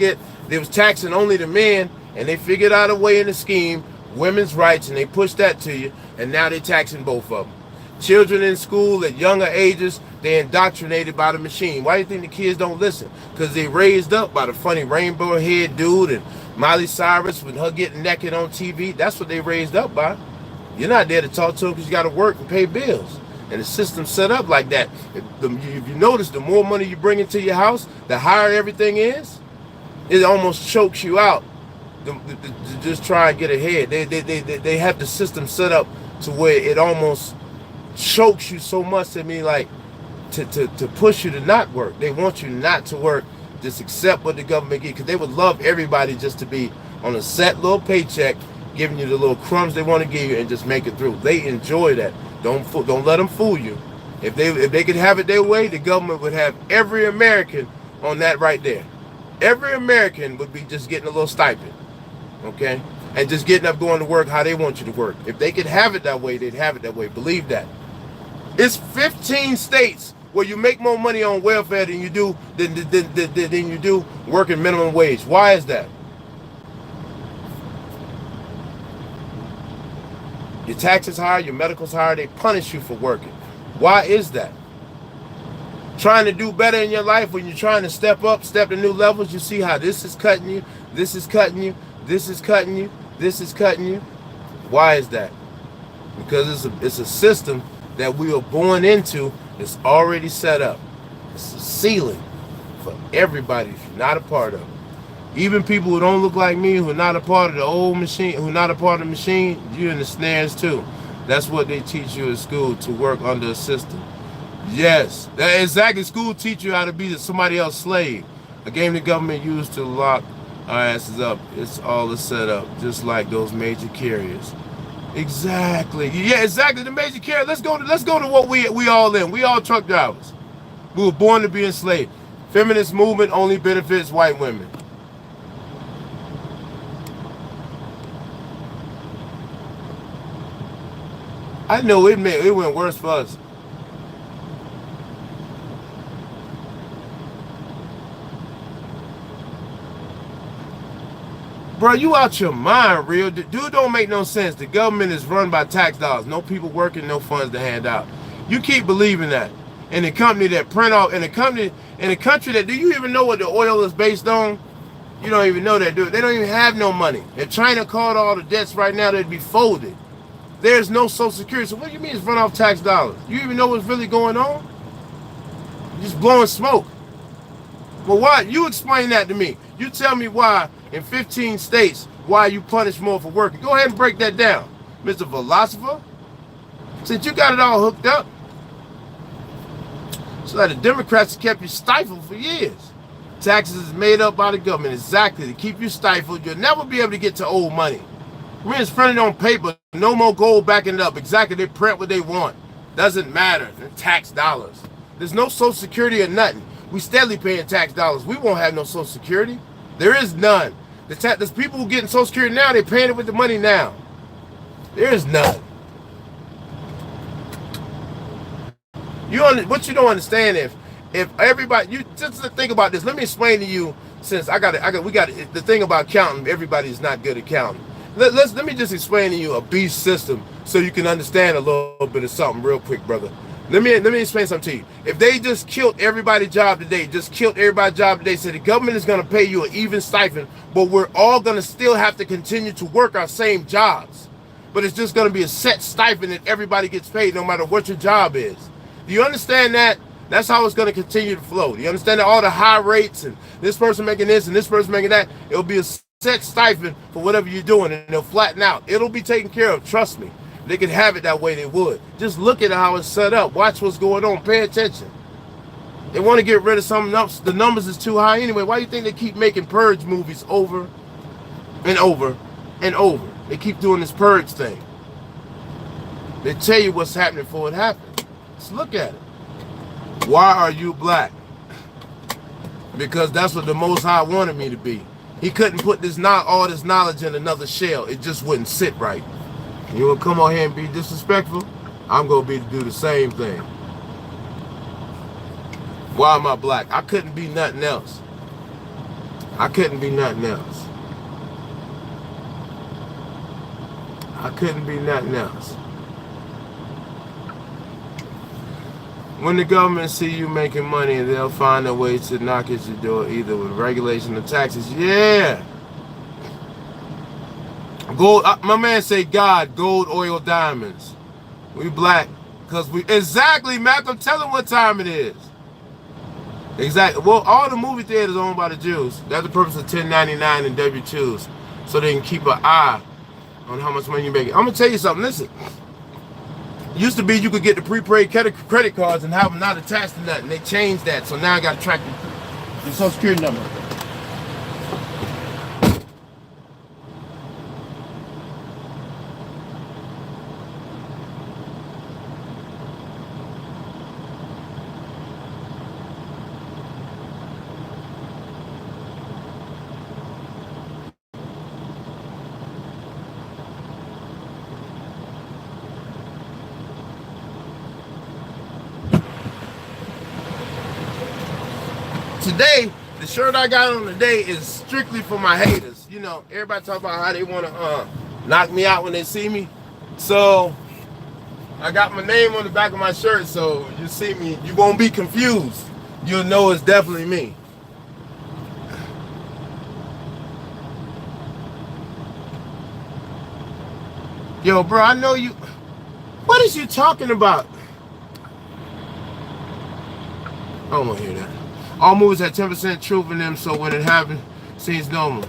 was taxing only the men. And they figured out a way in the scheme, women's rights, and they pushed that to you. And now they're taxing both of them. Children in school at younger ages, they're indoctrinated by the machine. Why do you think the kids don't listen? Because they raised up by the funny rainbow head dude and Miley Cyrus with her getting naked on TV. That's what they raised up by. You're not there to talk to them because you got to work and pay bills. And the system's set up like that. If you notice, the more money you bring into your house, the higher everything is. It almost chokes you out to just try and get ahead. They have the system set up to where it almost chokes you so much. I mean, like to push you to not work. They want you not to work. Just accept what the government gives, because they would love everybody just to be on a set little paycheck, giving you the little crumbs they want to give you and just make it through. They enjoy that. Don't let them fool you. If they could have it their way, the government would have every American on that right there. Every American would be just getting a little stipend, okay, and just getting up, going to work how they want you to work. If they could have it that way, they'd have it that way. Believe that. It's 15 states where you make more money on welfare than you do working minimum wage. Why is that? Your taxes higher, your medical's higher, they punish you for working. Why is that? Trying to do better in your life, when you're trying to step up, step to new levels, you see how this is cutting you, this is cutting you, this is cutting you, this is cutting you. Why is that? Because it's a system that we were born into. It's already set up. It's a ceiling for everybody if you're not a part of it. Even people who don't look like me, who are not a part of the old machine, who are not a part of the machine, you're in the snares too. That's what they teach you at school, to work under a system. Yes, exactly. School teach you how to be somebody else's slave. A game the government used to lock our asses up. It's all a setup, just like those major carriers. Exactly. Yeah, exactly. The major carrier. Let's go to what we all in. We all truck drivers. We were born to be enslaved. Feminist movement only benefits white women. I know it went worse for us. Bro, you out your mind, real. The dude don't make no sense. The government is run by tax dollars. No people working, no funds to hand out. You keep believing that. And the company that print off, and the company, in a country that, do you even know what the oil is based on? You don't even know that, dude. They don't even have no money. If China called all the debts right now, they'd be folded. There's no Social Security. So what do you mean it's run off tax dollars? You even know what's really going on? You're just blowing smoke. Well, why? You explain that to me. You tell me why in 15 states, why you punish more for working. Go ahead and break that down, Mr. Philosopher. Since you got it all hooked up. So that the Democrats have kept you stifled for years. Taxes is made up by the government, exactly, to keep you stifled. You'll never be able to get to old money. When it's printed on paper, no more gold backing it up. Exactly, they print what they want. Doesn't matter, they're tax dollars. There's no Social Security or nothing. We steadily paying tax dollars. We won't have no Social Security. There is none. There's people who getting Social Security now, they're paying it with the money now. There is none. What you don't understand, if everybody, you just think about this. Let me explain to you, since we got the thing about counting. Everybody's not good at counting. Let me just explain to you a beast system so you can understand a little bit of something real quick, brother. Let me explain something to you. If they just killed everybody's job today, said the government is going to pay you an even stipend, but we're all going to still have to continue to work our same jobs. But it's just going to be a set stipend that everybody gets paid no matter what your job is. Do you understand that? That's how it's going to continue to flow. Do you understand that all the high rates and this person making this and this person making that, it'll be a set stipend for whatever you're doing and it'll flatten out. It'll be taken care of. Trust me. If they could have it that way, they would. Just look at how it's set up. Watch what's going on. Pay attention. They want to get rid of something else. The numbers is too high anyway. Why do you think they keep making purge movies over and over and over? They keep doing this purge thing. They tell you what's happening before it happens. Let's look at it. Why are you black? Because that's what the Most High wanted me to be. He couldn't put all this knowledge in another shell. It just wouldn't sit right. You will come on here and be disrespectful? I'm going to do the same thing. Why am I black? I couldn't be nothing else. I couldn't be nothing else. I couldn't be nothing else. When the government see you making money, they'll find a way to knock at your door, either with regulation or taxes. Yeah. Gold. My man say God, gold, oil, diamonds. We black because we exactly. Malcolm, tell him what time it is. Exactly. Well, all the movie theaters are owned by the Jews. That's the purpose of 1099 and W-2s, so they can keep an eye on how much money you're making. I'm gonna tell you something. Listen. Used to be you could get the prepaid credit cards and have them not attached to nothing. They changed that, so now I got to track your Social Security number. Today, the shirt I got on today is strictly for my haters. You know, everybody talk about how they want to knock me out when they see me. So, I got my name on the back of my shirt, so you see me, you won't be confused. You'll know it's definitely me. Yo, bro, I know you. What is you talking about? I don't want to hear that. All movies have 10% truth in them, so when it happens, it seems normal.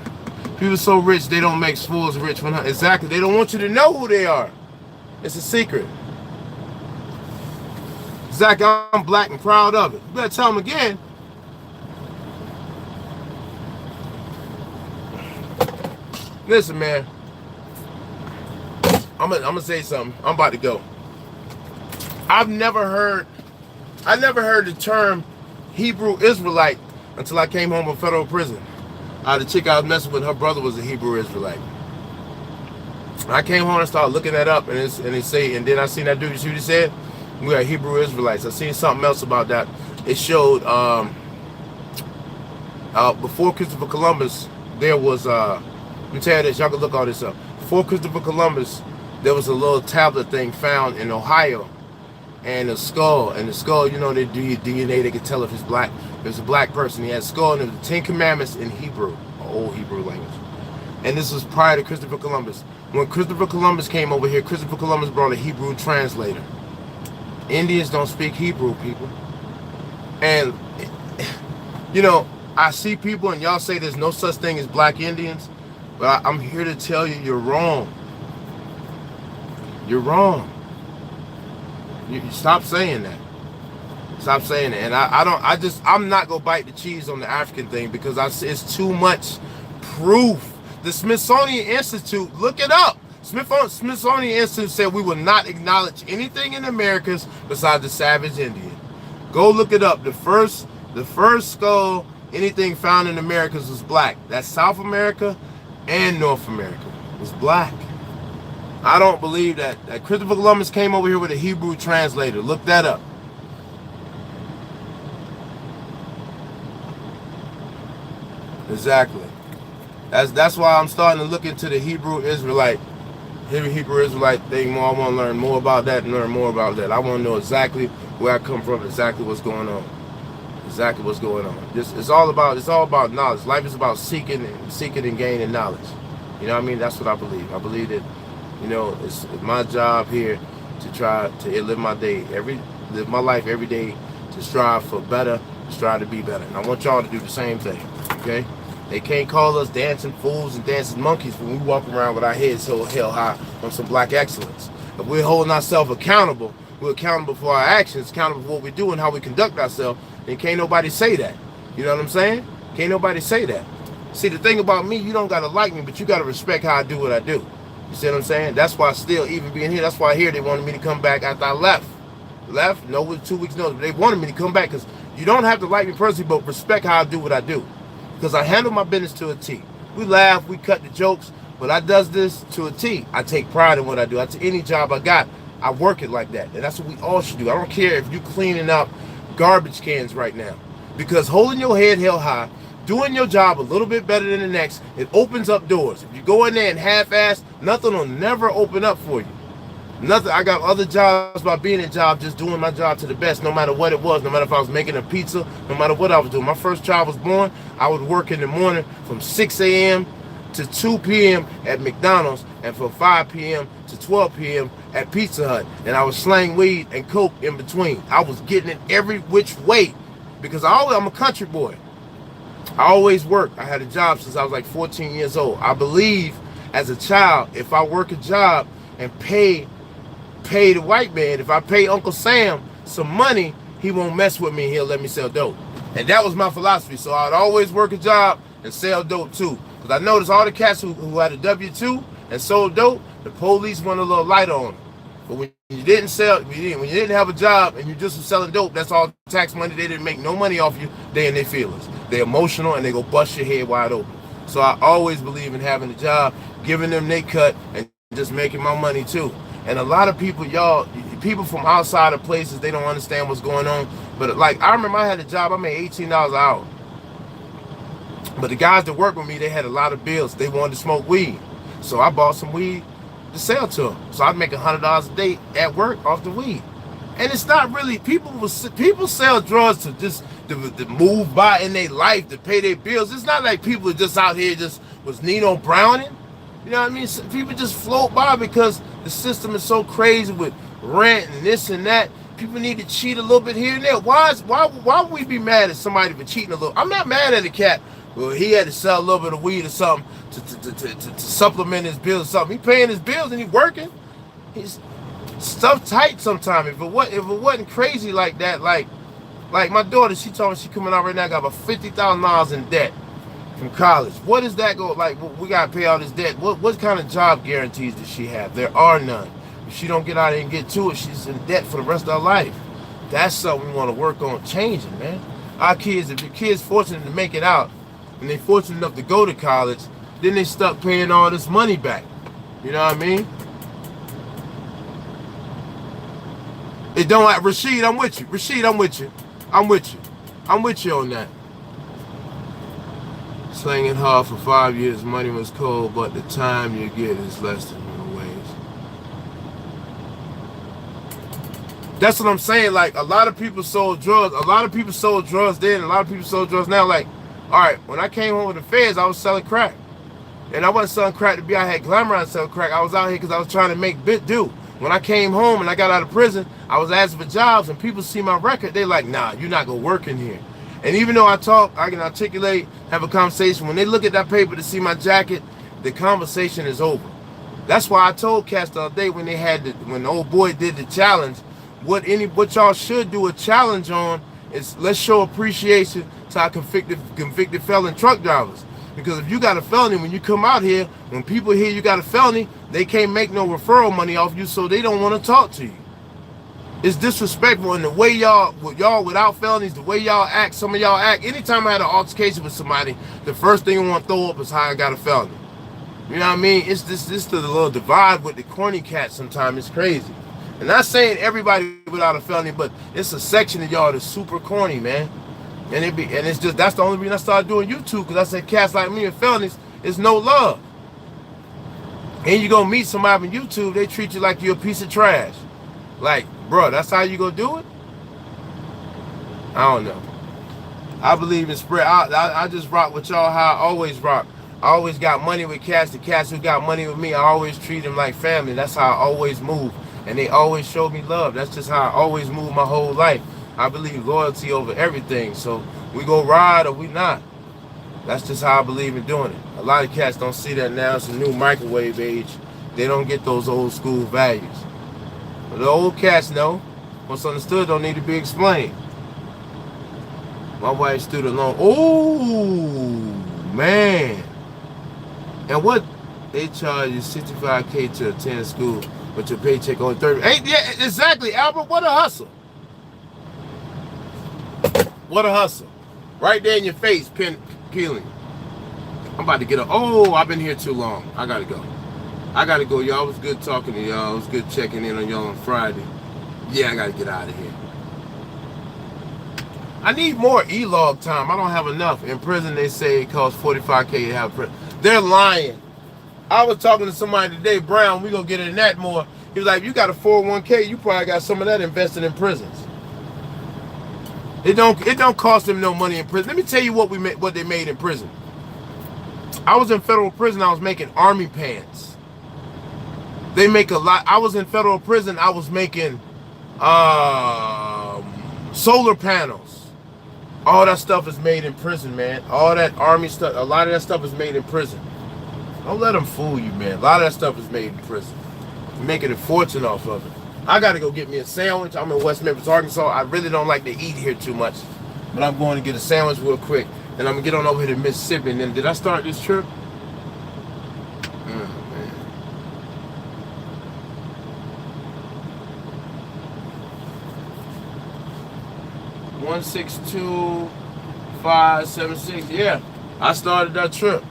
People so rich, they don't make fools rich. Exactly. They don't want you to know who they are. It's a secret. Exactly. I'm black and proud of it. You better tell them again. Listen, man. I'm gonna say something. I'm about to go. I never heard the term Hebrew Israelite until I came home from federal prison. The chick I was messing with, her brother was a Hebrew Israelite. I came home and started looking that up, and then I seen that dude. You see what he said? We are Hebrew Israelites. I seen something else about that. It showed before Christopher Columbus, there was Let me tell you this. Y'all can look all this up. Before Christopher Columbus, there was a little tablet thing found in Ohio, and a skull. And the skull, you know, they do your DNA. They could tell if it's black. If it's a black person. He had a skull, and it was the 10 Commandments in Hebrew, old Hebrew language. And this was prior to Christopher Columbus. When Christopher Columbus came over here, Christopher Columbus brought a Hebrew translator. Indians don't speak Hebrew, people. And, you know, I see people, and y'all say there's no such thing as black Indians, but I'm here to tell you, you're wrong. You're wrong. You stop saying that. Stop saying it. And I'm not gonna bite the cheese on the African thing, because it's too much proof. The Smithsonian Institute, look it up. Smithsonian Institute said we will not acknowledge anything in the Americas besides the savage Indian. Go look it up. The first skull, anything found in the Americas was black. That's South America and North America. It was black. I don't believe that Christopher Columbus came over here with a Hebrew translator. Look that up. Exactly. That's why I'm starting to look into the Hebrew Israelite thing more. I want to learn more about that and learn more about that. I want to know exactly where I come from, exactly what's going on. Exactly what's going on. It's all about knowledge. Life is about seeking and gaining knowledge. You know what I mean? That's what I believe. I believe that, you know, it's my job here to try to live my life every day, to strive for better, to strive to be better. And I want y'all to do the same thing. Okay? They can't call us dancing fools and dancing monkeys when we walk around with our heads so hell high on some black excellence. If we're holding ourselves accountable, we're accountable for our actions, accountable for what we do and how we conduct ourselves, then can't nobody say that. You know what I'm saying? Can't nobody say that. See, the thing about me, you don't got to like me, but you got to respect how I do what I do. You see what I'm saying? That's why still, even being here, that's why here they wanted me to come back after I left. No, with 2 weeks notice, but they wanted me to come back, because you don't have to like me personally, but respect how I do what I do. Because I handle my business to a T. We laugh, we cut the jokes, but I does this to a T. I take pride in what I do. Any job I got, I work it like that. And that's what we all should do. I don't care if you cleaning up garbage cans right now. Because holding your head held high, doing your job a little bit better than the next, it opens up doors. If you go in there and half-ass, nothing will never open up for you. Nothing. I got other jobs by being a job, just doing my job to the best, no matter what it was, no matter if I was making a pizza, no matter what I was doing. My first child was born, I would work in the morning from 6 a.m. to 2 p.m. at McDonald's, and from 5 p.m. to 12 p.m. at Pizza Hut. And I was slang weed and coke in between. I was getting it every which way, because I'm a country boy. I always worked. I had a job since I was like 14 years old. I believe as a child, if I work a job and pay the white man, if I pay Uncle Sam some money, he won't mess with me, he'll let me sell dope. And that was my philosophy. So I'd always work a job and sell dope too. Because I noticed all the cats who had a W-2 and sold dope, the police went a little lighter on them. But when you didn't have a job and you just were selling dope, that's all tax money. They didn't make no money off you. They in their feelings. They're emotional and they go bust your head wide open. So I always believe in having a job, giving them their cut, and just making my money too. And a lot of people, people from outside of places, they don't understand what's going on. But like, I remember I had a job, I made $18 an hour. But the guys that worked with me, they had a lot of bills. They wanted to smoke weed. So I bought some weed to sell to them. So I'd make $100 a day at work off the weed. And it's not really, people sell drugs to just to move by in their life, to pay their bills. It's not like people are just out here just was Nino Browning. You know what I mean? People just float by because the system is so crazy with rent and this and that. People need to cheat a little bit here and there. Why would we be mad at somebody for cheating a little? I'm not mad at a cat. Well, he had to sell a little bit of weed or something to supplement his bills or something. He paying his bills and he working. He's stuff tight sometimes. If it wasn't crazy like that, like my daughter, she told me she coming out right now, got about $50,000 in debt from college. What does that go like? We gotta pay all this debt. What kind of job guarantees does she have? There are none. If she don't get out and get to it, she's in debt for the rest of her life. That's something we want to work on changing, man. Our kids, if your kids fortunate to make it out and they fortunate enough to go to college, then they stuck paying all this money back. You know what I mean? It don't like Rashid, I'm with you. Rashid, I'm with you. I'm with you on that. Slinging hard for 5 years, money was cold, but the time you get is less than your wage. That's what I'm saying. Like, a lot of people sold drugs. A lot of people sold drugs then. A lot of people sold drugs now. Like, all right, when I came home with the feds, I was selling crack. And I wasn't selling crack to be I had glamour and sell crack. I was out here because I was trying to make bit do. When I came home and I got out of prison, I was asking for jobs, and people see my record. They like, nah, you're not going to work in here. And even though I talk, I can articulate, have a conversation, when they look at that paper to see my jacket, the conversation is over. That's why I told cats the other day when they had when the old boy did the challenge, what y'all should do a challenge on is let's show appreciation to our convicted felon truck drivers. Because if you got a felony, when you come out here, when people hear you got a felony, they can't make no referral money off you, so they don't want to talk to you. It's disrespectful, and the way y'all without felonies, the way y'all act, some of y'all act. Anytime I had an altercation with somebody, the first thing I want to throw up is how I got a felony. You know what I mean? It's this the little divide with the corny cats. Sometimes it's crazy. And not saying everybody without a felony, but it's a section of y'all that's super corny, man. And it's just that's the only reason I started doing YouTube, because I said cats like me and felonies is no love. And you gonna meet somebody on YouTube, they treat you like you're a piece of trash. Like, bro, that's how you gonna do it? I don't know. I believe in spread. I just rock with y'all how I always rock. I always got money with cats. The cats who got money with me, I always treat them like family. That's how I always move. And they always show me love. That's just how I always move my whole life. I believe loyalty over everything. So we go ride or we not. That's just how I believe in doing it. A lot of cats don't see that now. It's a new microwave age. They don't get those old school values. But the old cats know. What's understood don't need to be explained. My wife stood alone. Oh, man. And what they charge you $65K to attend school, but your paycheck only 30. Hey, yeah, exactly, Albert. What a hustle. What a hustle. Right there in your face, peeling. I'm about to get up. Oh, I've been here too long. I gotta go. Y'all. It was good talking to y'all. It was good checking in on y'all on Friday. Yeah, I gotta get out of here. I need more e-log time. I don't have enough. In prison, they say it costs $45K to have prison. They're lying. I was talking to somebody today, Brown, we gonna get into that more. He was like, you got a 401K, you probably got some of that invested in prisons. It don't cost them no money in prison. Let me tell you what they made in prison. I was in federal prison, I was making army pants. They make a lot. I was in federal prison, I was making solar panels. All that stuff is made in prison, man. All that army stuff, a lot of that stuff is made in prison. Don't let them fool you, man. A lot of that stuff is made in prison. You're making a fortune off of it. I got to go get me a sandwich. I'm in West Memphis, Arkansas. I really don't like to eat here too much. But I'm going to get a sandwich real quick. And I'm going to get on over here to Mississippi. And then, did I start this trip? Man. 162576. Yeah, I started that trip.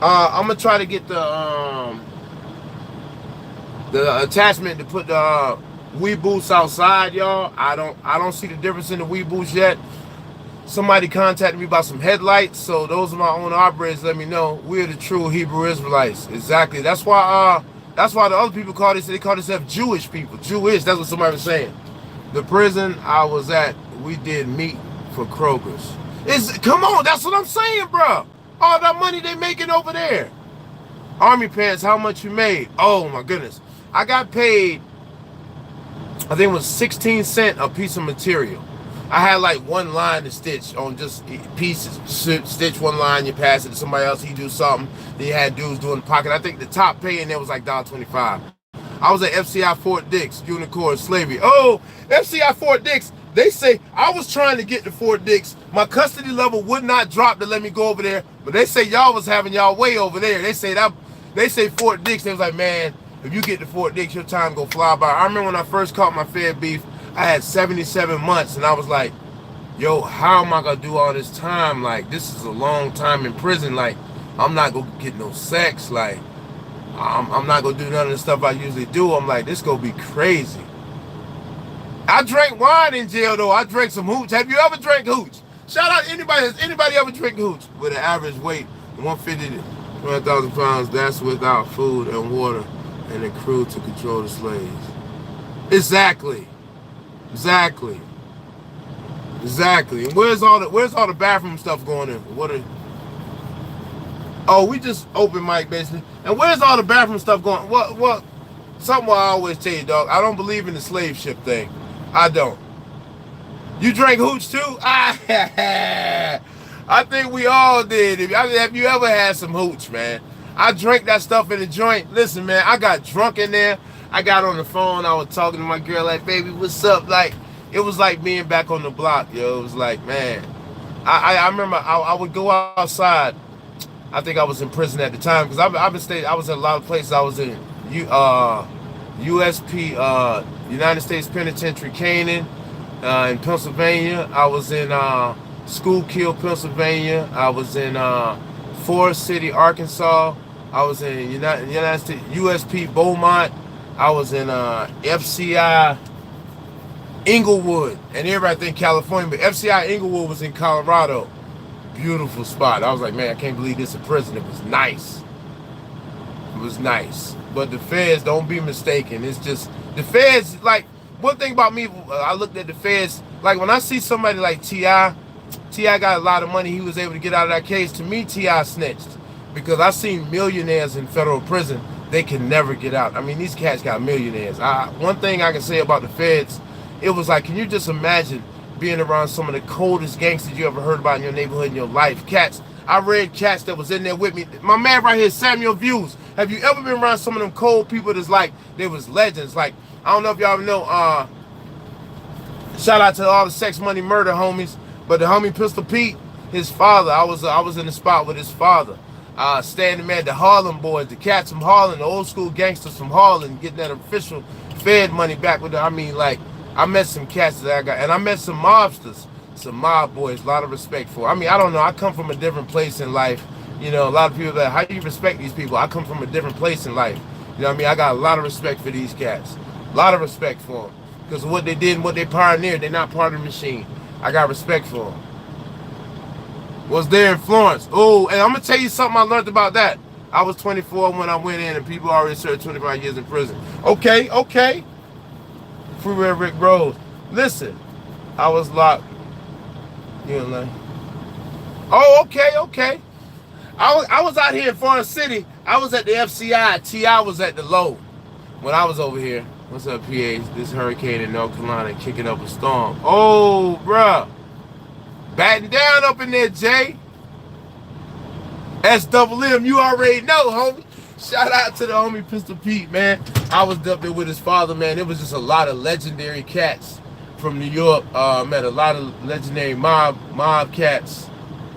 I'm gonna try to get the attachment to put the Wii boots outside, y'all. I don't see the difference in the Wii boots yet. Somebody contacted me about some headlights, so those are my own operators. Let me know. We're the true Hebrew Israelites. Exactly. That's why the other people call this. They call themselves Jewish people. Jewish. That's what somebody was saying. The prison I was at, we did meat for Kroger's. Come on, that's what I'm saying, bro. All that money they making over there. Army pants, how much you made? Oh my goodness. I got paid, I think it was 16 cents a piece of material. I had like one line to stitch on just pieces. Stitch one line, you pass it to somebody else, he do something. Then you had dudes doing the pocket. I think the top pay in there was like $1.25. I was at FCI Fort Dix, Unicorn Slavery. Oh, FCI Fort Dix, they say, I was trying to get to Fort Dix. My custody level would not drop to let me go over there. But they say y'all was having y'all way over there. They say Fort Dix, they was like, man, if you get to Fort Dix, your time go fly by. I remember when I first caught my Fed beef, I had 77 months, and I was like, yo, how am I gonna do all this time? Like, this is a long time in prison. Like, I'm not gonna get no sex. Like, I'm not gonna do none of the stuff I usually do. I'm like, this gonna be crazy. I drank wine in jail though. I drank some hooch. Have you ever drank hooch? Shout out anybody. Has anybody ever drink hooch with an average weight 150 to 1,000 pounds? That's without food and water and a crew to control the slaves. Exactly. Exactly. Exactly. And where's all the bathroom stuff going in? Oh, we just open mic basically. And where's all the bathroom stuff going? What? Something I always tell you, dog. I don't believe in the slave ship thing. I don't. You drank hooch too? I think we all did. Have you ever had some hooch, man? I drank that stuff in the joint. Listen, man, I got drunk in there. I got on the phone. I was talking to my girl like, baby, what's up? Like, it was like being back on the block, yo. It was like, man. I remember I would go outside. I think I was in prison at the time because I was in a lot of places. I was in USP, United States Penitentiary, Canaan, in Pennsylvania. I was in Schuylkill, Pennsylvania. I was in Forest City, Arkansas. I was in United States USP, Beaumont. I was in FCI, Inglewood, and everybody think California, but FCI Inglewood was in Colorado. Beautiful spot. I was like, man, I can't believe this is a prison. It was nice. It was nice. But the feds, don't be mistaken. It's just, the feds, like, one thing about me, I looked at the feds, like when I see somebody like T.I. got a lot of money, he was able to get out of that case. To me, T.I. snitched. Because I've seen millionaires in federal prison, they can never get out. I mean, these cats got millionaires. One thing I can say about the feds, it was like, can you just imagine being around some of the coldest gangsters you ever heard about in your neighborhood in your life? Cats, I read cats that was in there with me. My man right here, Samuel Views. Have you ever been around some of them cold people that's like, they was legends? Like, I don't know if y'all know, shout out to all the Sex Money Murder homies, but the homie Pistol Pete, his father, I was in the spot with his father. Standing man, the Harlem boys, the cats from Harlem, the old school gangsters from Harlem, getting that official Fed money back with them. I mean, like, I met some cats that I got, and I met some mobsters, some mob boys, a lot of respect for. I mean, I don't know, I come from a different place in life. You know, a lot of people that, how do you respect these people? I come from a different place in life. You know what I mean? I got a lot of respect for these cats. A lot of respect for them. Because of what they did and what they pioneered, they're not part of the machine. I got respect for them. Was there in Florence? Oh, and I'm going to tell you something I learned about that. I was 24 when I went in, and people already served 25 years in prison. Okay. Freeway Rick Rose. Listen, I was locked. You know, like, oh, okay. I was out here in Forest City. I was at the FCI. T.I. was at the low when I was over here. What's up, PAs? This hurricane in North Carolina kicking up a storm. Oh, bruh. Batting down up in there, Jay. SWM, you already know, homie. Shout out to the homie Pistol Pete, man. I was up there with his father, man. It was just a lot of legendary cats from New York. Met a lot of legendary mob cats.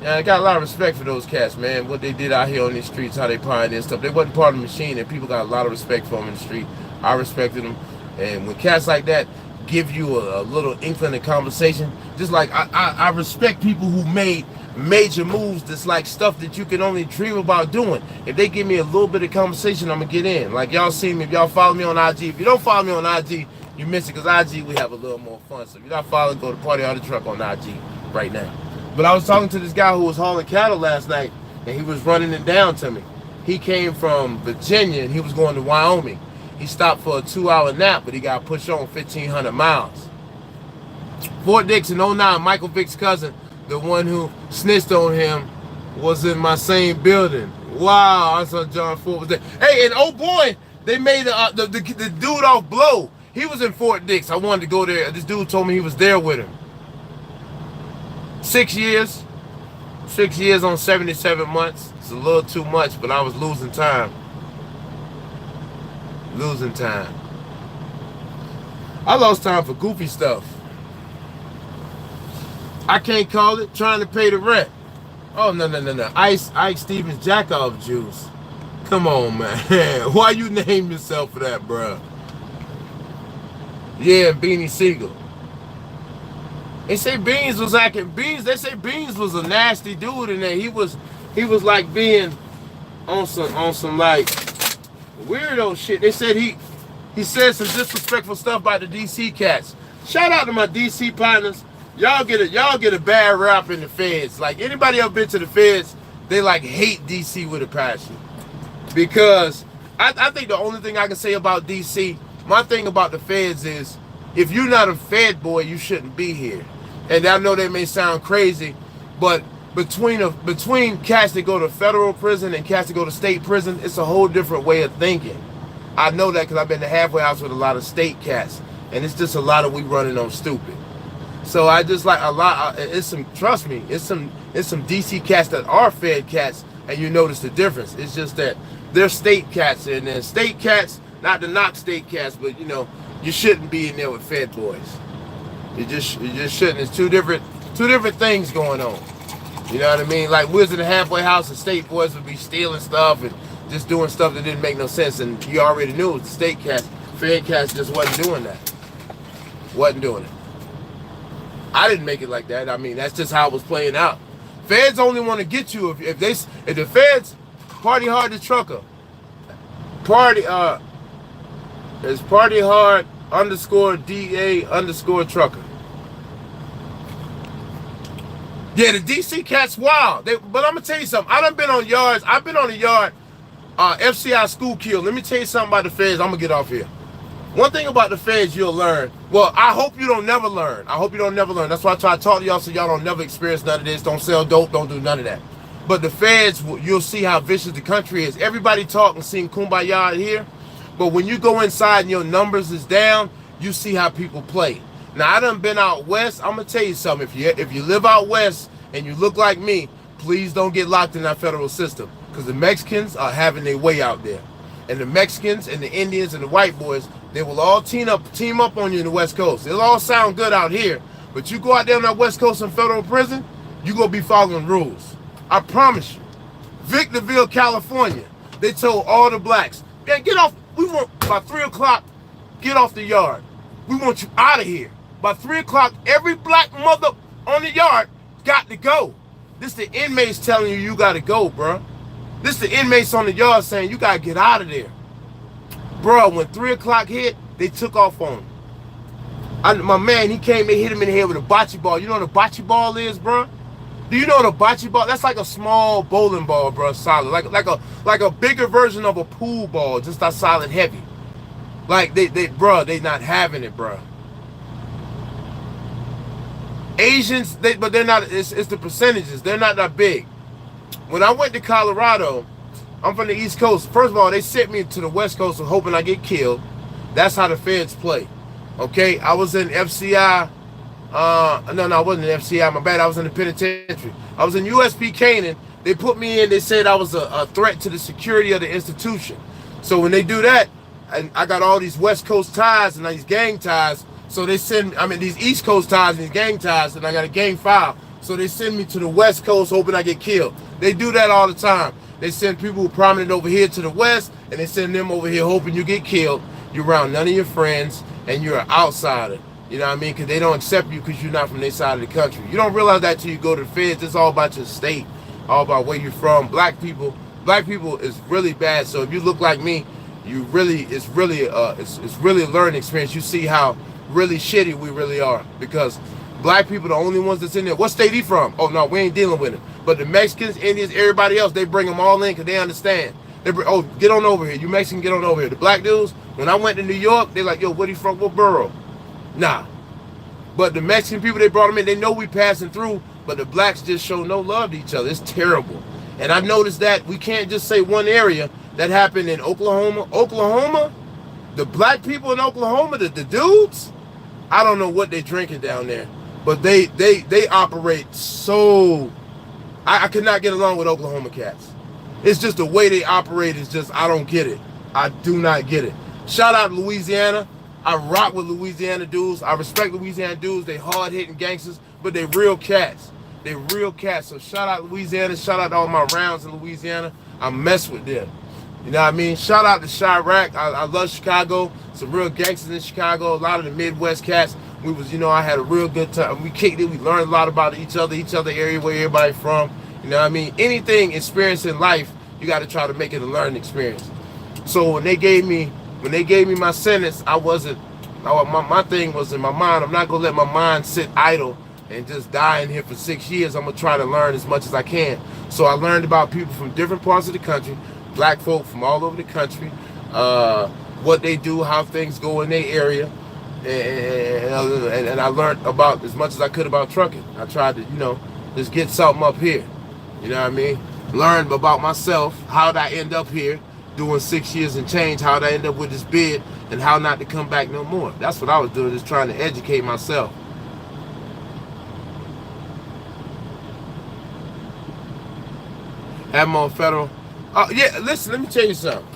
And I got a lot of respect for those cats, man. What they did out here on these streets, how they pioneered and stuff. They wasn't part of the machine, and people got a lot of respect for them in the street. I respected them. And when cats like that give you a little inkling of conversation, just like I respect people who made major moves that's like stuff that you can only dream about doing. If they give me a little bit of conversation, I'm gonna get in. Like y'all see me, if y'all follow me on IG. If you don't follow me on IG, you miss it, because IG we have a little more fun. So if you're not following, go to Parteehard the Truck on IG right now. But I was talking to this guy who was hauling cattle last night, and he was running it down to me. He came from Virginia and he was going to Wyoming. He stopped for a 2-hour nap, but he got pushed on 1,500 miles. Fort Dix in 09, Michael Vick's cousin, the one who snitched on him, was in my same building. Wow, I saw John Ford was there. Hey, and oh boy, they made the dude off Blow. He was in Fort Dix. I wanted to go there. This dude told me he was there with him. 6 years. 6 years on 77 months. It's a little too much, but I was losing time. Losing time. I lost time for goofy stuff. I can't call it trying to pay the rent. Oh, no. Ike Stevens Jackoff juice. Come on, man. Why you name yourself for that, bruh? Yeah, Beanie Siegel. They say Beans was acting Beans. They say Beans was a nasty dude in there. He was like being on some like weirdo shit. They said he said some disrespectful stuff about the DC cats. Shout out to my DC partners. Y'all get a bad rap in the feds. Like anybody ever been to the feds, they like hate DC with a passion. Because I think the only thing I can say about DC, my thing about the feds is, if you're not a Fed boy, you shouldn't be here. And I know that may sound crazy, but between cats that go to federal prison and cats that go to state prison, it's a whole different way of thinking. I know that because I've been to halfway house with a lot of state cats, and it's just a lot of we running on stupid. So I just like a lot. It's some, trust me, it's some DC cats that are Fed cats, and you notice the difference. It's just that they're state cats, and then state cats, not to knock state cats, but you know, you shouldn't be in there with Fed boys. You just shouldn't. It's two different things going on. You know what I mean? Like we was in the halfway house, and state boys would be stealing stuff and just doing stuff that didn't make no sense, and you already knew it was the state cats. Fed cats just wasn't doing that. Wasn't doing it. I didn't make it like that. I mean, that's just how it was playing out. Feds only want to get you if the feds, Parteehard the trucker, it's Parteehard _DA_ trucker. Yeah, the DC cats wild. But I'm gonna tell you something. I done been on yards. I've been on a yard, FCI school kill. Let me tell you something about the feds. I'm gonna get off here. One thing about the feds you'll learn. Well, I hope you don't never learn. I hope you don't never learn. That's why I try to talk to y'all so y'all don't never experience none of this. Don't sell dope. Don't do none of that. But the feds, you'll see how vicious the country is. Everybody talk and sing kumbaya here. But when you go inside and your numbers is down, you see how people play. Now, I done been out west. I'm going to tell you something. If you live out west and you look like me, please don't get locked in that federal system. Because the Mexicans are having their way out there. And the Mexicans and the Indians and the white boys, they will all team up on you in the West Coast. It'll all sound good out here. But you go out there on that West Coast in federal prison, you're going to be following rules. I promise you. Victorville, California, they told all the blacks, man, get off. We want, by 3 o'clock, get off the yard. We want you out of here. By 3 o'clock, every black mother on the yard got to go. This the inmates telling you got to go, bro. This the inmates on the yard saying you got to get out of there. Bro, when 3 o'clock hit, they took off on him. My man, he came and hit him in the head with a bocce ball. You know what a bocce ball is, bro? Do you know what a bocce ball? That's like a small bowling ball, bro, solid. Like a bigger version of a pool ball, just that solid heavy. Like they not having it, bro. Asians, but they're not. It's the percentages. They're not that big. When I went to Colorado, I'm from the East Coast. First of all, they sent me to the West Coast hoping I get killed. That's how the feds play. Okay, I was in FCI. No, I wasn't in FCI. My bad. I was in the penitentiary. I was in USP Canaan. They put me in. They said I was a threat to the security of the institution. So when they do that, and I got all these West Coast ties and these gang ties. So they send, these East Coast ties and these gang ties, and I got a gang file. So they send me to the West Coast hoping I get killed. They do that all the time. They send people who are prominent over here to the West, and they send them over here hoping you get killed. You're around none of your friends, and you're an outsider. You know what I mean? Because they don't accept you because you're not from their side of the country. You don't realize that till you go to the feds. It's all about your state, all about where you're from. Black people is really bad. So if you look like me, it's really a learning experience. You see how really shitty we really are, because black people are the only ones that's in there. What state he from? Oh no, we ain't dealing with him. But the Mexicans, Indians, everybody else, they bring them all in because they understand. They bring, oh, get on over here. You Mexican, get on over here. The black dudes, when I went to New York, they like, yo, where he from? What borough? Nah. But the Mexican people, they brought them in. They know we passing through, but the blacks just show no love to each other. It's terrible. And I've noticed that we can't just say one area. That happened in Oklahoma. Oklahoma, the black people in Oklahoma, the dudes, I don't know what they're drinking down there, but they operate so. I could not get along with Oklahoma cats. It's just the way they operate is just, I don't get it. I do not get it. Shout out to Louisiana. I rock with Louisiana dudes. I respect Louisiana dudes. They hard-hitting gangsters, but they real cats. They real cats. So shout out Louisiana. Shout out to all my rounds in Louisiana. I mess with them. You know what I mean? Shout out to Chirac. I love Chicago. Some real gangsters in Chicago. A lot of the Midwest cats. We was, I had a real good time. We kicked it. We learned a lot about each other area, where everybody from. You know what I mean? Anything experience in life, you got to try to make it a learning experience. So when they gave me my sentence, I wasn't. My thing was in my mind. I'm not gonna let my mind sit idle and just dying here for 6 years. I'm gonna try to learn as much as I can. So I learned about people from different parts of the country, black folk from all over the country, what they do, how things go in their area, and I learned about as much as I could about trucking. I tried to, just get something up here. You know what I mean? Learn about myself, how'd I end up here doing 6 years and change, how'd I end up with this bid, and how not to come back no more. That's what I was doing, just trying to educate myself. Have them on federal. Oh, yeah, listen, let me tell you something.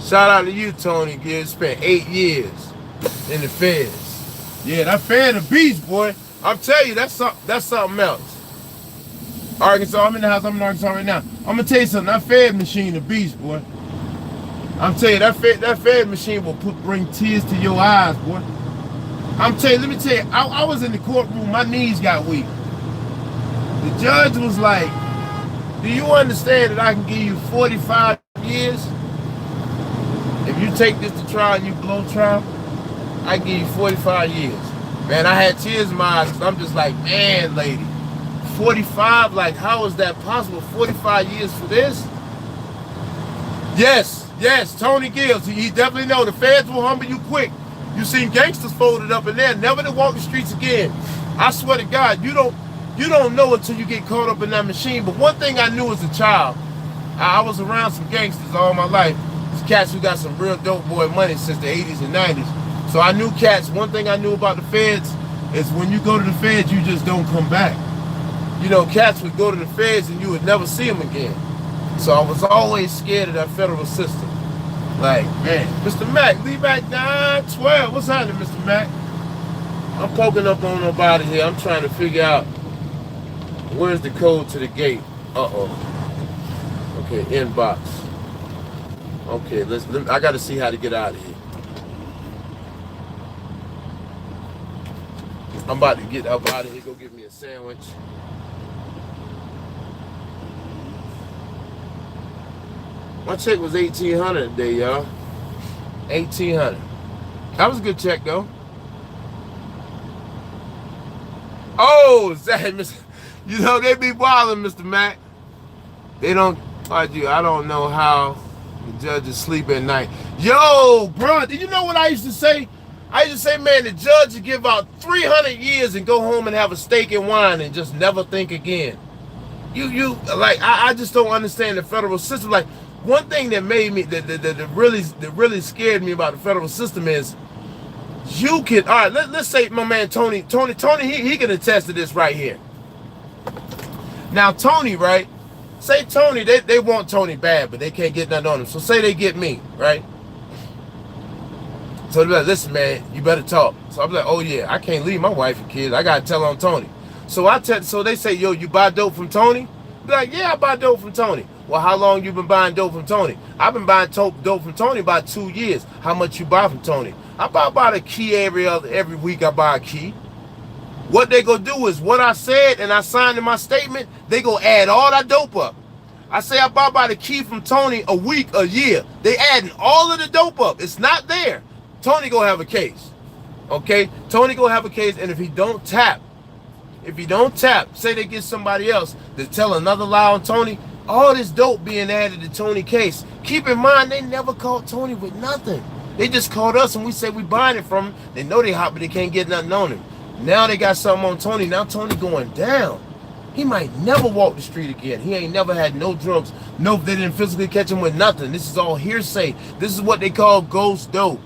Shout out to you, Tony Gibbs. Spent 8 years in the feds. Yeah, that fed a beast, boy. I'm telling you, that's something else. Arkansas, I'm in the house, I'm in Arkansas right now. I'm gonna tell you something, that fed machine a beast, boy. I'm telling you, that fed machine will bring tears to your eyes, boy. I'm telling you, let me tell you, I was in the courtroom, my knees got weak. The judge was like, do you understand that I can give you 45 years? If you take this to trial and you blow trial, I give you 45 years. Man, I had tears in my eyes because I'm just like, man, lady, 45, like, how is that possible? 45 years for this? Yes, Tony Gibbs, he definitely know. The feds will humble you quick. You seen gangsters folded up in there, never to walk the streets again. I swear to God, you don't know until you get caught up in that machine. But one thing I knew as a child, I was around some gangsters all my life. These cats who got some real dope boy money since the 80s and 90s. So I knew cats. One thing I knew about the feds is when you go to the feds, you just don't come back. Cats would go to the feds and you would never see them again. So I was always scared of that federal system. Like, man, Mr. Mac, leave back 912. What's happening, Mr. Mac? I'm poking up on nobody here. I'm trying to figure out where's the code to the gate. Uh-oh. Okay, inbox. Okay, I got to see how to get out of here. I'm about to get up out of here, go get me a sandwich. My check was $1,800 a day, y'all. $1,800. That was a good check, though. Oh, Zach, they be wilding, Mr. Mac. They don't, I don't know how the judges sleep at night. Yo, bro, did you know what I used to say? I used to say, man, the judge would give out 300 years and go home and have a steak and wine and just never think again. I just don't understand the federal system. Like, one thing that made me, that really scared me about the federal system is, you can, all right, let's say my man Tony, he can attest to this right here. Now, Tony, right? Say Tony, they want Tony bad, but they can't get nothing on him. So say they get me, right? So they're like, listen, man, you better talk. So I'm like, oh yeah, I can't leave my wife and kids. I gotta tell on Tony. So they say, yo, you buy dope from Tony? Be like, yeah, I buy dope from Tony. Well, how long you been buying dope from Tony? I've been buying dope from Tony about 2 years. How much you buy from Tony? I buy about a key every week. I buy a key. What they gonna do is what I said and I signed in my statement, they gonna add all that dope up. I say I buy by the key from Tony a week, a year. They adding all of the dope up. It's not there. Tony gonna have a case. Okay? Tony gonna have a case, and if he don't tap, say they get somebody else to tell another lie on Tony, all this dope being added to Tony case. Keep in mind, they never caught Tony with nothing. They just caught us and we say we buying it from him. They know they hot, but they can't get nothing on him. Now they got something on Tony. Now Tony going down. He might never walk the street again. He ain't never had no drugs. No, they didn't physically catch him with nothing. This is all hearsay. This is what they call ghost dope.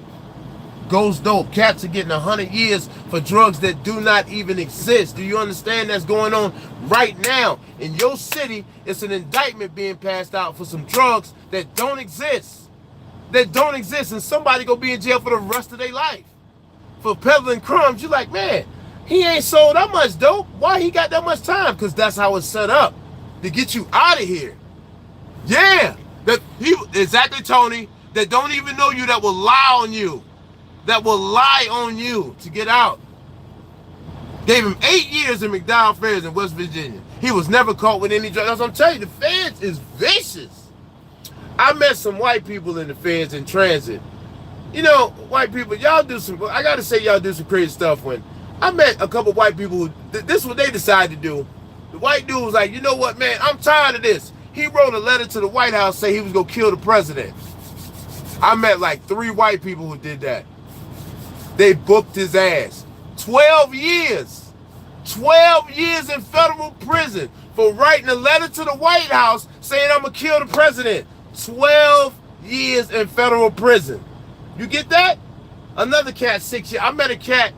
Ghost dope. Cats are getting 100 years for drugs that do not even exist. Do you understand that's going on right now? In your city, it's an indictment being passed out for some drugs that don't exist. And somebody gonna be in jail for the rest of their life for peddling crumbs. You like, man, he ain't sold that much dope. Why he got that much time? Because that's how it's set up to get you out of here. Yeah, exactly, Tony. That don't even know you, that will lie on you. That will lie on you to get out. Gave him 8 years in McDowell Fairs in West Virginia. He was never caught with any drugs. I'm telling you, the feds is vicious. I met some white people in the feds in transit. You know, white people, y'all do some, I gotta say y'all do some crazy stuff. When I met a couple white people who, this is what they decided to do. The white dude was like, you know what, man, I'm tired of this. He wrote a letter to the White House saying he was gonna kill the president. I met like 3 white people who did that. They booked his ass. 12 years. 12 years in federal prison for writing a letter to the White House saying I'm gonna kill the president. 12 years in federal prison. You get that? Another cat, 6 years. I met a cat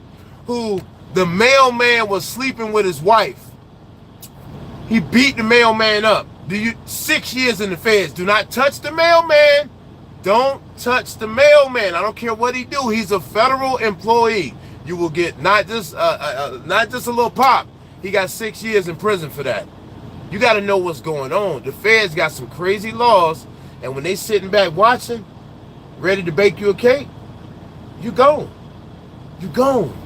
who the mailman was sleeping with his wife. He beat the mailman up. 6 years in the feds. Do not touch the mailman. Don't touch the mailman. I don't care what he do. He's a federal employee. You will get not just a little pop. He got 6 years in prison for that. You got to know what's going on. The feds got some crazy laws, and when they sitting back watching, ready to bake you a cake, you gone. You gone.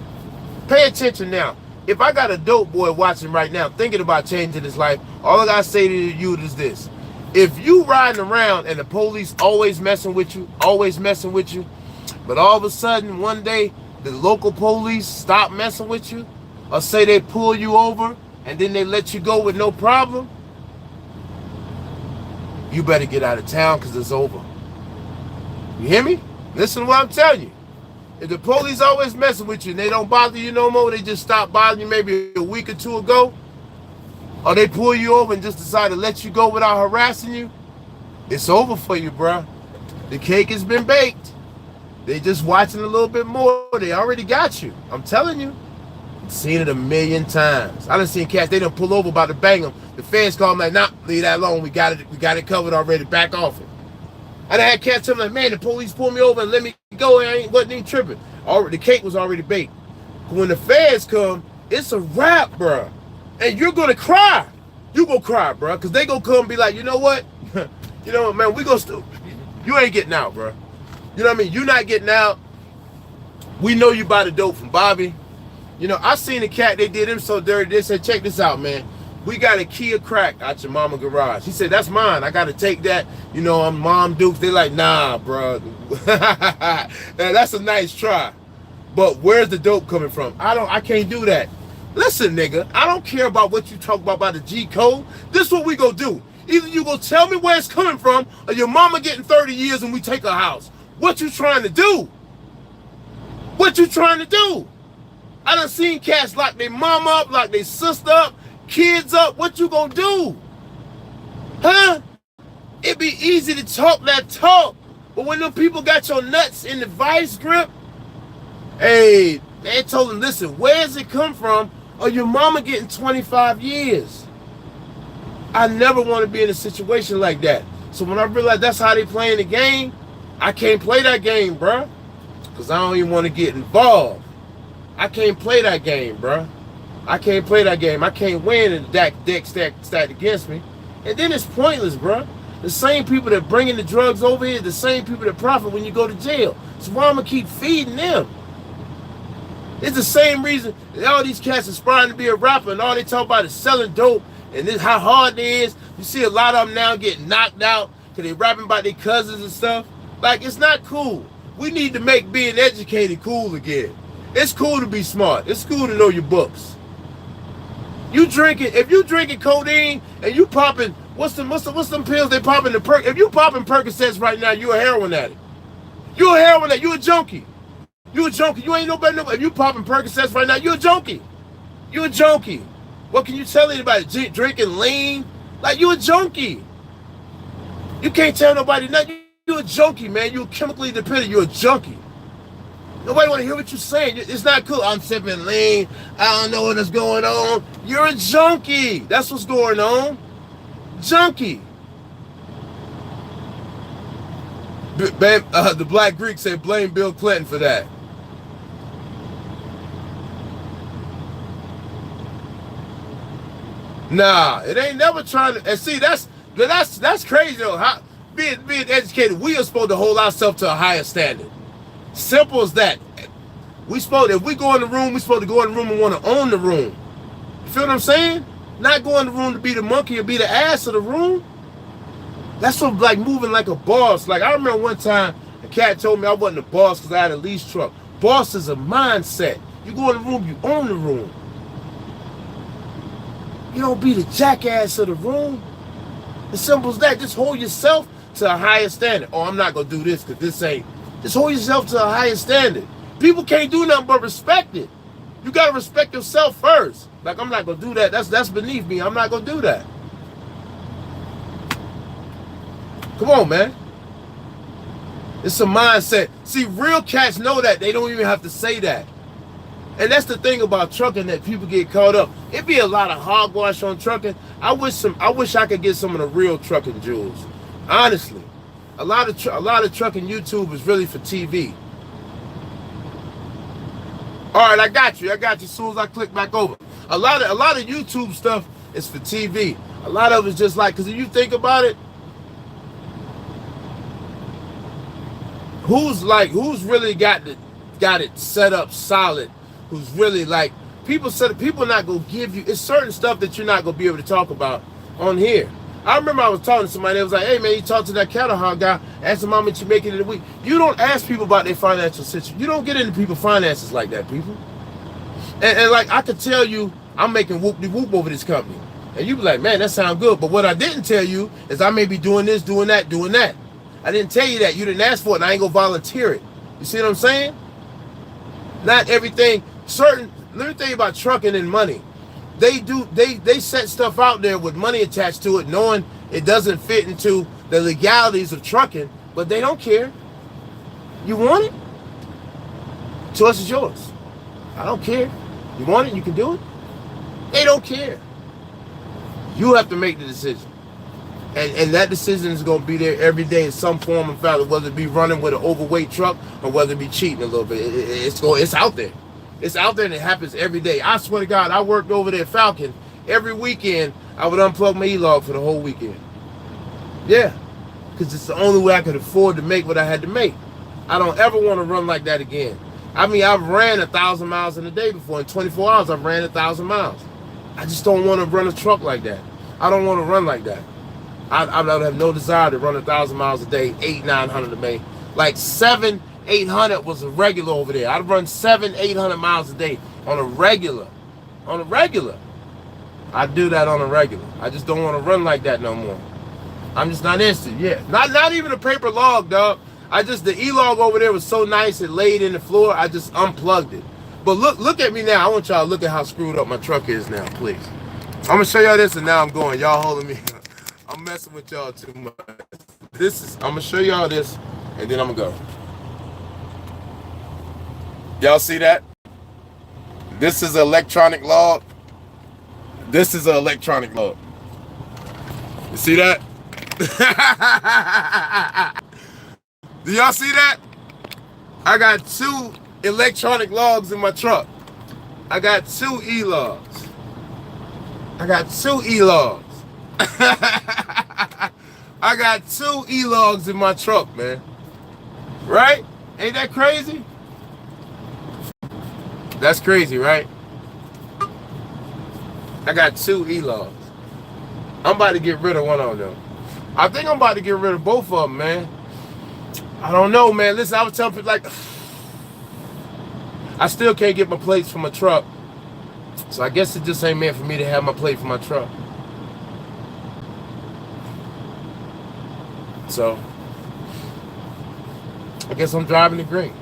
Pay attention now. If I got a dope boy watching right now, thinking about changing his life, all I gotta say to you is this. If you riding around and the police always messing with you, but all of a sudden one day the local police stop messing with you, or say they pull you over and then they let you go with no problem, you better get out of town because it's over. You hear me? Listen to what I'm telling you. If the police always messing with you and they don't bother you no more, they just stopped bothering you maybe a week or 2 ago, or they pull you over and just decide to let you go without harassing you, it's over for you, bruh. The cake has been baked. They just watching a little bit more. They already got you. I'm telling you. I've seen it a million times. I done seen cats, they done pull over about to bang them. The feds call them like, nah, leave that alone. We got it covered already. Back off it. I done had cats tell me like, man, the police pulled me over and let me go. I wasn't even tripping. The cake was already baked. When the feds come, it's a wrap, bruh. And you're gonna cry. You gonna cry, bruh. Because they gonna come and be like, you know what? You know what, man, we gonna you ain't getting out, bruh. You know what I mean? You not getting out. We know you buy the dope from Bobby. You know, I seen a cat, they did him so dirty. They said, check this out, man. We got a Kia crack out your mama garage. He said, that's mine. I got to take that. You know, I'm Mom Dukes. They like, nah, bro. That's a nice try. But where's the dope coming from? I can't do that. Listen, nigga, I don't care about what you talk about the G code. This is what we gonna do. Either you gonna tell me where it's coming from, or your mama getting 30 years and we take her house. What you trying to do? What you trying to do? I done seen cats lock their mama up, lock their sister up, kids up. What you gonna do? Huh? It be easy to talk that talk, but when them people got your nuts in the vice grip, hey, they told them, listen, where's it come from? Or your mama getting 25 years. I never want to be in a situation like that. So when I realized that's how they playing the game, I can't play that game, bruh. Because I don't even want to get involved. I can't play that game, bruh. I can't play that game. I can't win and deck stacked against me. And then it's pointless, bruh. The same people that bringing the drugs over here, the same people that profit when you go to jail. So why I'm going to keep feeding them? It's the same reason all these cats aspiring to be a rapper and all they talk about is selling dope and this how hard it is. You see a lot of them now getting knocked out because they rapping about their cousins and stuff. Like, it's not cool. We need to make being educated cool again. It's cool to be smart. It's cool to know your books. You drinking, if you drinking codeine and you popping, what's them pills they popping the perk? If you popping Percocets right now, you a heroin addict. You a heroin addict. You a junkie. You a junkie. You ain't no better than, if you popping Percocets right now, you a junkie. You a junkie. What can you tell anybody? Drinking lean? Like, you a junkie. You can't tell nobody nothing. You a junkie, man. You chemically dependent. You a junkie. Nobody want to hear what you're saying. It's not cool. I'm sipping lean. I don't know what is going on. You're a junkie. That's what's going on. Junkie. The Black Greek said blame Bill Clinton for that. Nah, it ain't never trying to. And see, that's crazy though. How being educated, we are supposed to hold ourselves to a higher standard. Simple as that. If we go in the room, we supposed to go in the room and want to own the room. You feel what I'm saying? Not go in the room to be the monkey or be the ass of the room. That's what, like, moving like a boss. Like, I remember one time A cat told me I wasn't a boss because I had a lease truck. Boss is a mindset. You go in the room, you own the room. You don't be the jackass of the room. As simple as that. Just hold yourself to a higher standard. Oh, I'm not going to do this because this ain't. Just hold yourself to a higher standard. People can't do nothing but respect it. You got to respect yourself first. Like, I'm not going to do that. That's beneath me. I'm not going to do that. Come on, man. It's a mindset. See, real cats know that. They don't even have to say that. And that's the thing about trucking that people get caught up. It be a lot of hogwash on trucking. I wish I could get some of the real trucking jewels. Honestly, a lot of trucking YouTube is really for TV. All right, I got you. As soon as I click back over, a lot of YouTube stuff is for TV. A lot of it's just like, because if you think about it, who's really got it set up solid? Who's really like, people not gonna give you, it's certain stuff that you're not gonna be able to talk about on here. I remember I was talking to somebody that was like, hey man, you talk to that cattle hog guy, ask him how much you making in a week. You don't ask people about their financial situation. You don't get into people's finances like that, people. And like, I could tell you I'm making whoop-de-whoop over this company. And you be like, man, that sounds good. But what I didn't tell you is I may be doing this, doing that, doing that. I didn't tell you that. You didn't ask for it, and I ain't gonna volunteer it. You see what I'm saying? Not everything. Let me tell you about trucking and money. They set stuff out there with money attached to it, knowing it doesn't fit into the legalities of trucking, but they don't care. You want it? Choice is yours. I don't care. You want it? You can do it. They don't care. You have to make the decision. And that decision is going to be there every day in some form or fashion, whether it be running with an overweight truck or whether it be cheating a little bit. It's out there. It's out there and it happens every day. I swear to God, I worked over there at Falcon. Every weekend, I would unplug my E-log for the whole weekend. Yeah, because it's the only way I could afford to make what I had to make. I don't ever want to run like that again. I mean, I've ran 1,000 miles in a day before. In 24 hours, I've ran 1,000 miles. I just don't want to run a truck like that. I don't want to run like that. I don't have no desire to run 1,000 miles a day, 800-900 a day. Like 700-800 was a regular over there. I'd run 700-800 miles a day on a regular. On a regular. I do that on a regular. I just don't want to run like that no more. I'm just not interested. Yeah, not even a paper log, dog. The E-log over there was so nice, it laid in the floor. I just unplugged it. But look at me now. I want y'all to look at how screwed up my truck is now, please. I'm gonna show y'all this, and now I'm going. Y'all holding me. I'm messing with y'all too much. I'm gonna show y'all this, and then I'm gonna go. Y'all see that? This is an electronic log. This is an electronic log. You see that? Do y'all see that? I got 2 electronic logs in my truck. I got 2 E-logs. I got 2 E-logs. I got 2 E-logs in my truck, man. Right? Ain't that crazy? That's crazy, right? I got 2 E-logs. I'm about to get rid of one of them. I think I'm about to get rid of both of them, man. I don't know, man. Listen, I was telling people, like, I still can't get my plates for my truck. So I guess it just ain't meant for me to have my plate for my truck. So I guess I'm driving the green.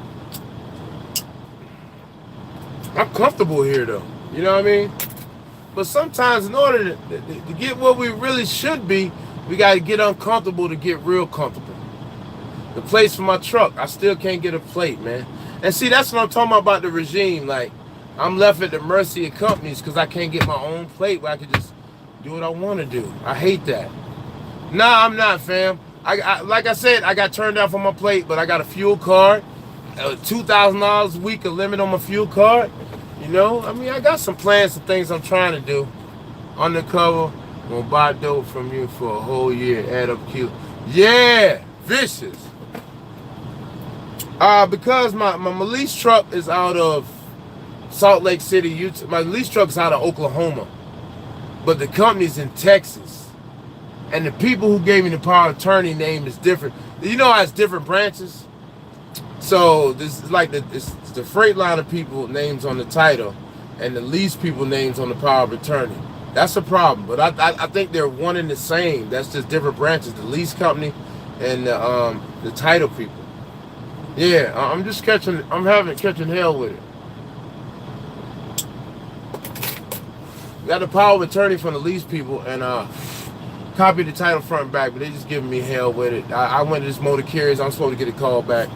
I'm comfortable here, though. You know what I mean? But sometimes in order to get what we really should be, we got to get uncomfortable to get real comfortable. The place for my truck, I still can't get a plate, man. And see, that's what I'm talking about the regime. Like, I'm left at the mercy of companies because I can't get my own plate where I can just do what I want to do. I hate that. Nah, I'm not, fam. Like I said, I got turned down for my plate, but I got a fuel card, $2,000 a week, a limit on my fuel card. You know, I mean, I got some plans and things I'm trying to do. Undercover, gonna buy dope from you for a whole year, add up Q. Yeah, vicious. Because my lease truck is out of Salt Lake City, Utah. My lease truck's out of Oklahoma, but the company's in Texas. And the people who gave me the power of attorney name is different. You know how it's different branches? So this is like it's the Freightliner people names on the title, and the lease people names on the power of attorney. That's a problem, but I think they're one and the same. That's just different branches. The lease company and the title people. Yeah, I'm catching hell with it. Got the power of attorney from the lease people and copied the title front and back, but they just giving me hell with it. I went to this motor carriers. I'm supposed to get a call back.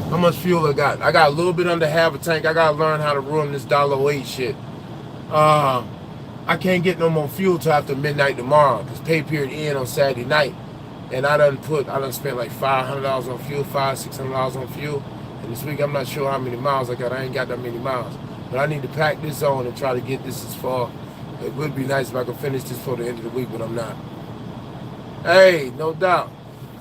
How much fuel I got? I got a little bit under half a tank. I gotta learn how to run this $1.08 shit. I can't get no more fuel till after midnight tomorrow because pay period end on Saturday night. And I done spent like $500 on fuel, $600 on fuel. And this week I'm not sure how many miles I got. I ain't got that many miles. But I need to pack this on and try to get this as far. It would be nice if I could finish this for the end of the week, but I'm not. Hey, no doubt.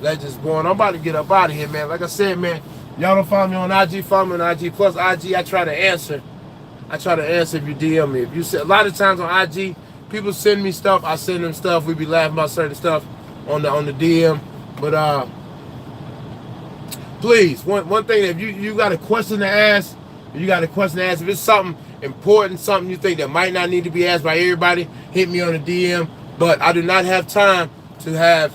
Legends born. I'm about to get up out of here, man. Like I said, man, y'all don't follow me on IG, follow me on IG. Plus IG, I try to answer if you DM me. If you say, a lot of times on IG, people send me stuff, I send them stuff. We be laughing about certain stuff on the DM. But please, one thing, if you got a question to ask, if it's something important, something you think that might not need to be asked by everybody, hit me on the DM. But I do not have time to have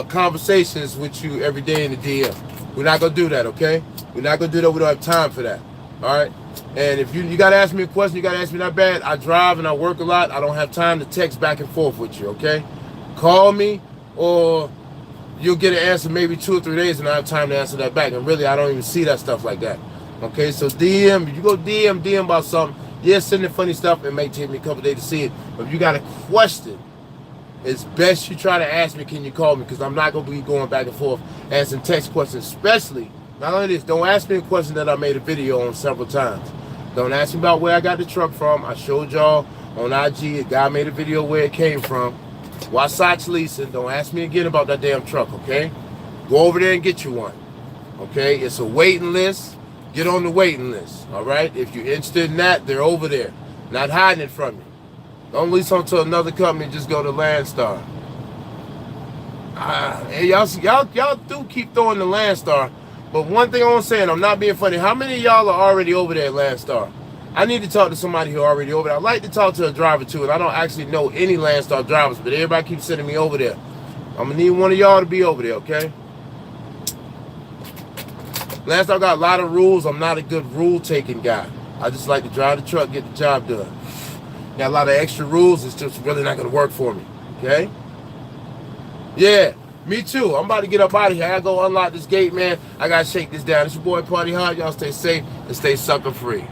conversations with you every day in the DM. We're not gonna do that, okay? We're not gonna do that. We don't have time for that. All right. And if you gotta ask me a question, you gotta ask me that bad. I drive and I work a lot. I don't have time to text back and forth with you, okay? Call me or you'll get an answer maybe 2 or 3 days and I have time to answer that back. And really, I don't even see that stuff like that. Okay, so DM, if you go DM about something, yeah, send the funny stuff. It may take me a couple days to see it. But if you got a question, it's best you try to ask me, can you call me? Because I'm not going to be going back and forth answering text questions, especially, not only this, don't ask me a question that I made a video on several times. Don't ask me about where I got the truck from. I showed y'all on IG, a guy made a video where it came from. Wasatch Leasing. Don't ask me again about that damn truck, okay? Go over there and get you one, okay? It's a waiting list. Get on the waiting list, all right? If you're interested in that, they're over there. Not hiding it from you. Don't lease on to another company, just go to Landstar. Hey, y'all do keep throwing the Landstar. But one thing I'm saying, I'm not being funny. How many of y'all are already over there at Landstar? I need to talk to somebody who already over there. I like to talk to a driver too, and I don't actually know any Landstar drivers, but everybody keeps sending me over there. I'm gonna need one of y'all to be over there, okay? Landstar got a lot of rules. I'm not a good rule-taking guy. I just like to drive the truck, get the job done. Got a lot of extra rules. It's just really not going to work for me. Okay? Yeah, me too. I'm about to get up out of here. I got to go unlock this gate, man. I got to shake this down. It's your boy, Parteehard. Y'all stay safe and stay sucker-free.